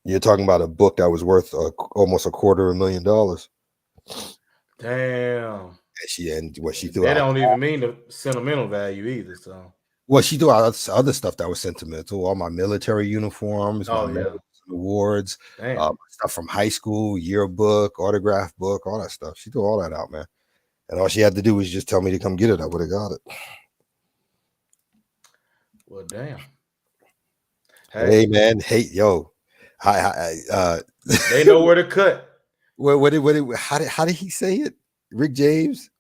You're talking about a book that was worth almost $250,000, damn. and what she threw That out. don't even mean the sentimental value either. So, Well, she threw out other stuff that was sentimental. All my military uniforms, my oh medals yeah, and awards, damn. stuff from high school, yearbook, autograph book, all that stuff. She threw all that out, man. And all she had to do was just tell me to come get it. I would have got it. Well, damn. Hey, Hey, man. Hey, yo. they know where to cut. how did he say it? Rick James?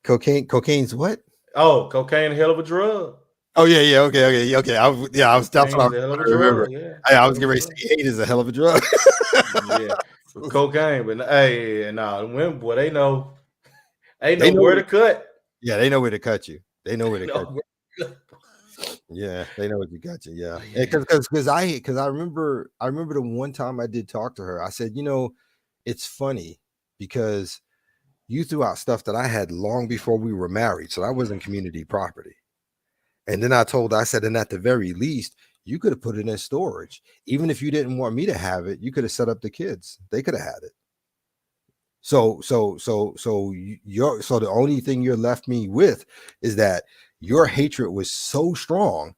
Cocaine's what? Oh, cocaine, a hell of a drug. Oh yeah. Okay. That's what I Cocaine's was a hell of a trying to remember. drug. Yeah, I hell was of a getting ready to drug. say hate is a hell of a drug. Yeah, with cocaine. But hey, nah, the women, boy, they They know know where to cut. Yeah, they know where to cut you. They know where They to know cut where to cut. you. Yeah, they know what you got you. Yeah, Oh, yeah. because I remember the one time I did talk to her. I said, it's funny because you threw out stuff that I had long before we were married, so that wasn't community property. And then I said, and at the very least, you could have put it in storage. Even if you didn't want me to have it, you could have set up the kids. They could have had it. So the only thing you're left me with is that your hatred was so strong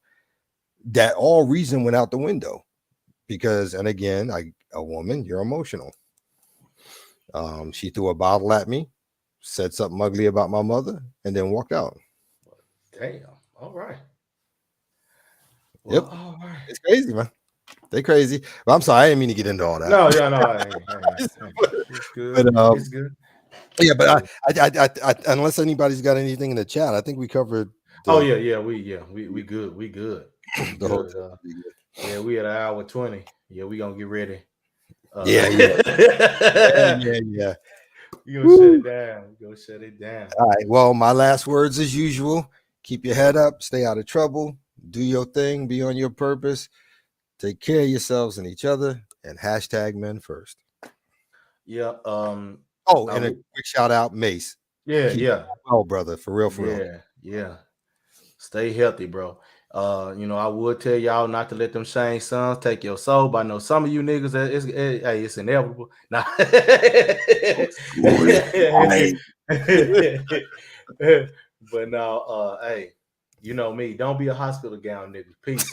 that all reason went out the window. Because, and again, a woman, you're emotional. She threw a bottle at me, said something ugly about my mother, and then walked out. Damn. All right. Yep, Well, all right. it's crazy, man. They crazy. But I'm sorry, I didn't mean to get into all that. No, yeah, no, hey, it's good. but It's good. yeah, It's good. unless anybody's got anything in the chat, I think we covered Oh the we good. We good. We the whole good. Yeah, we at an hour 20. Yeah, we gonna get ready. yeah, yeah, yeah, yeah, yeah. You gonna shut Woo. it down. You gonna shut it down. All right. Well, my last words as usual. Keep your head up, stay out of trouble, do your thing, be on your purpose, take care of yourselves and each other, and hashtag men first. Yeah. Oh, I and a would. quick shout out, Mace. Yeah, Keep yeah, well, brother, for real, for real. yeah. Stay healthy, bro. I would tell y'all not to let them shame sons take your soul, but I know some of you niggas, it's inevitable. Nah. But now, hey, you know me. Don't be a hospital gown, nigga. Peace.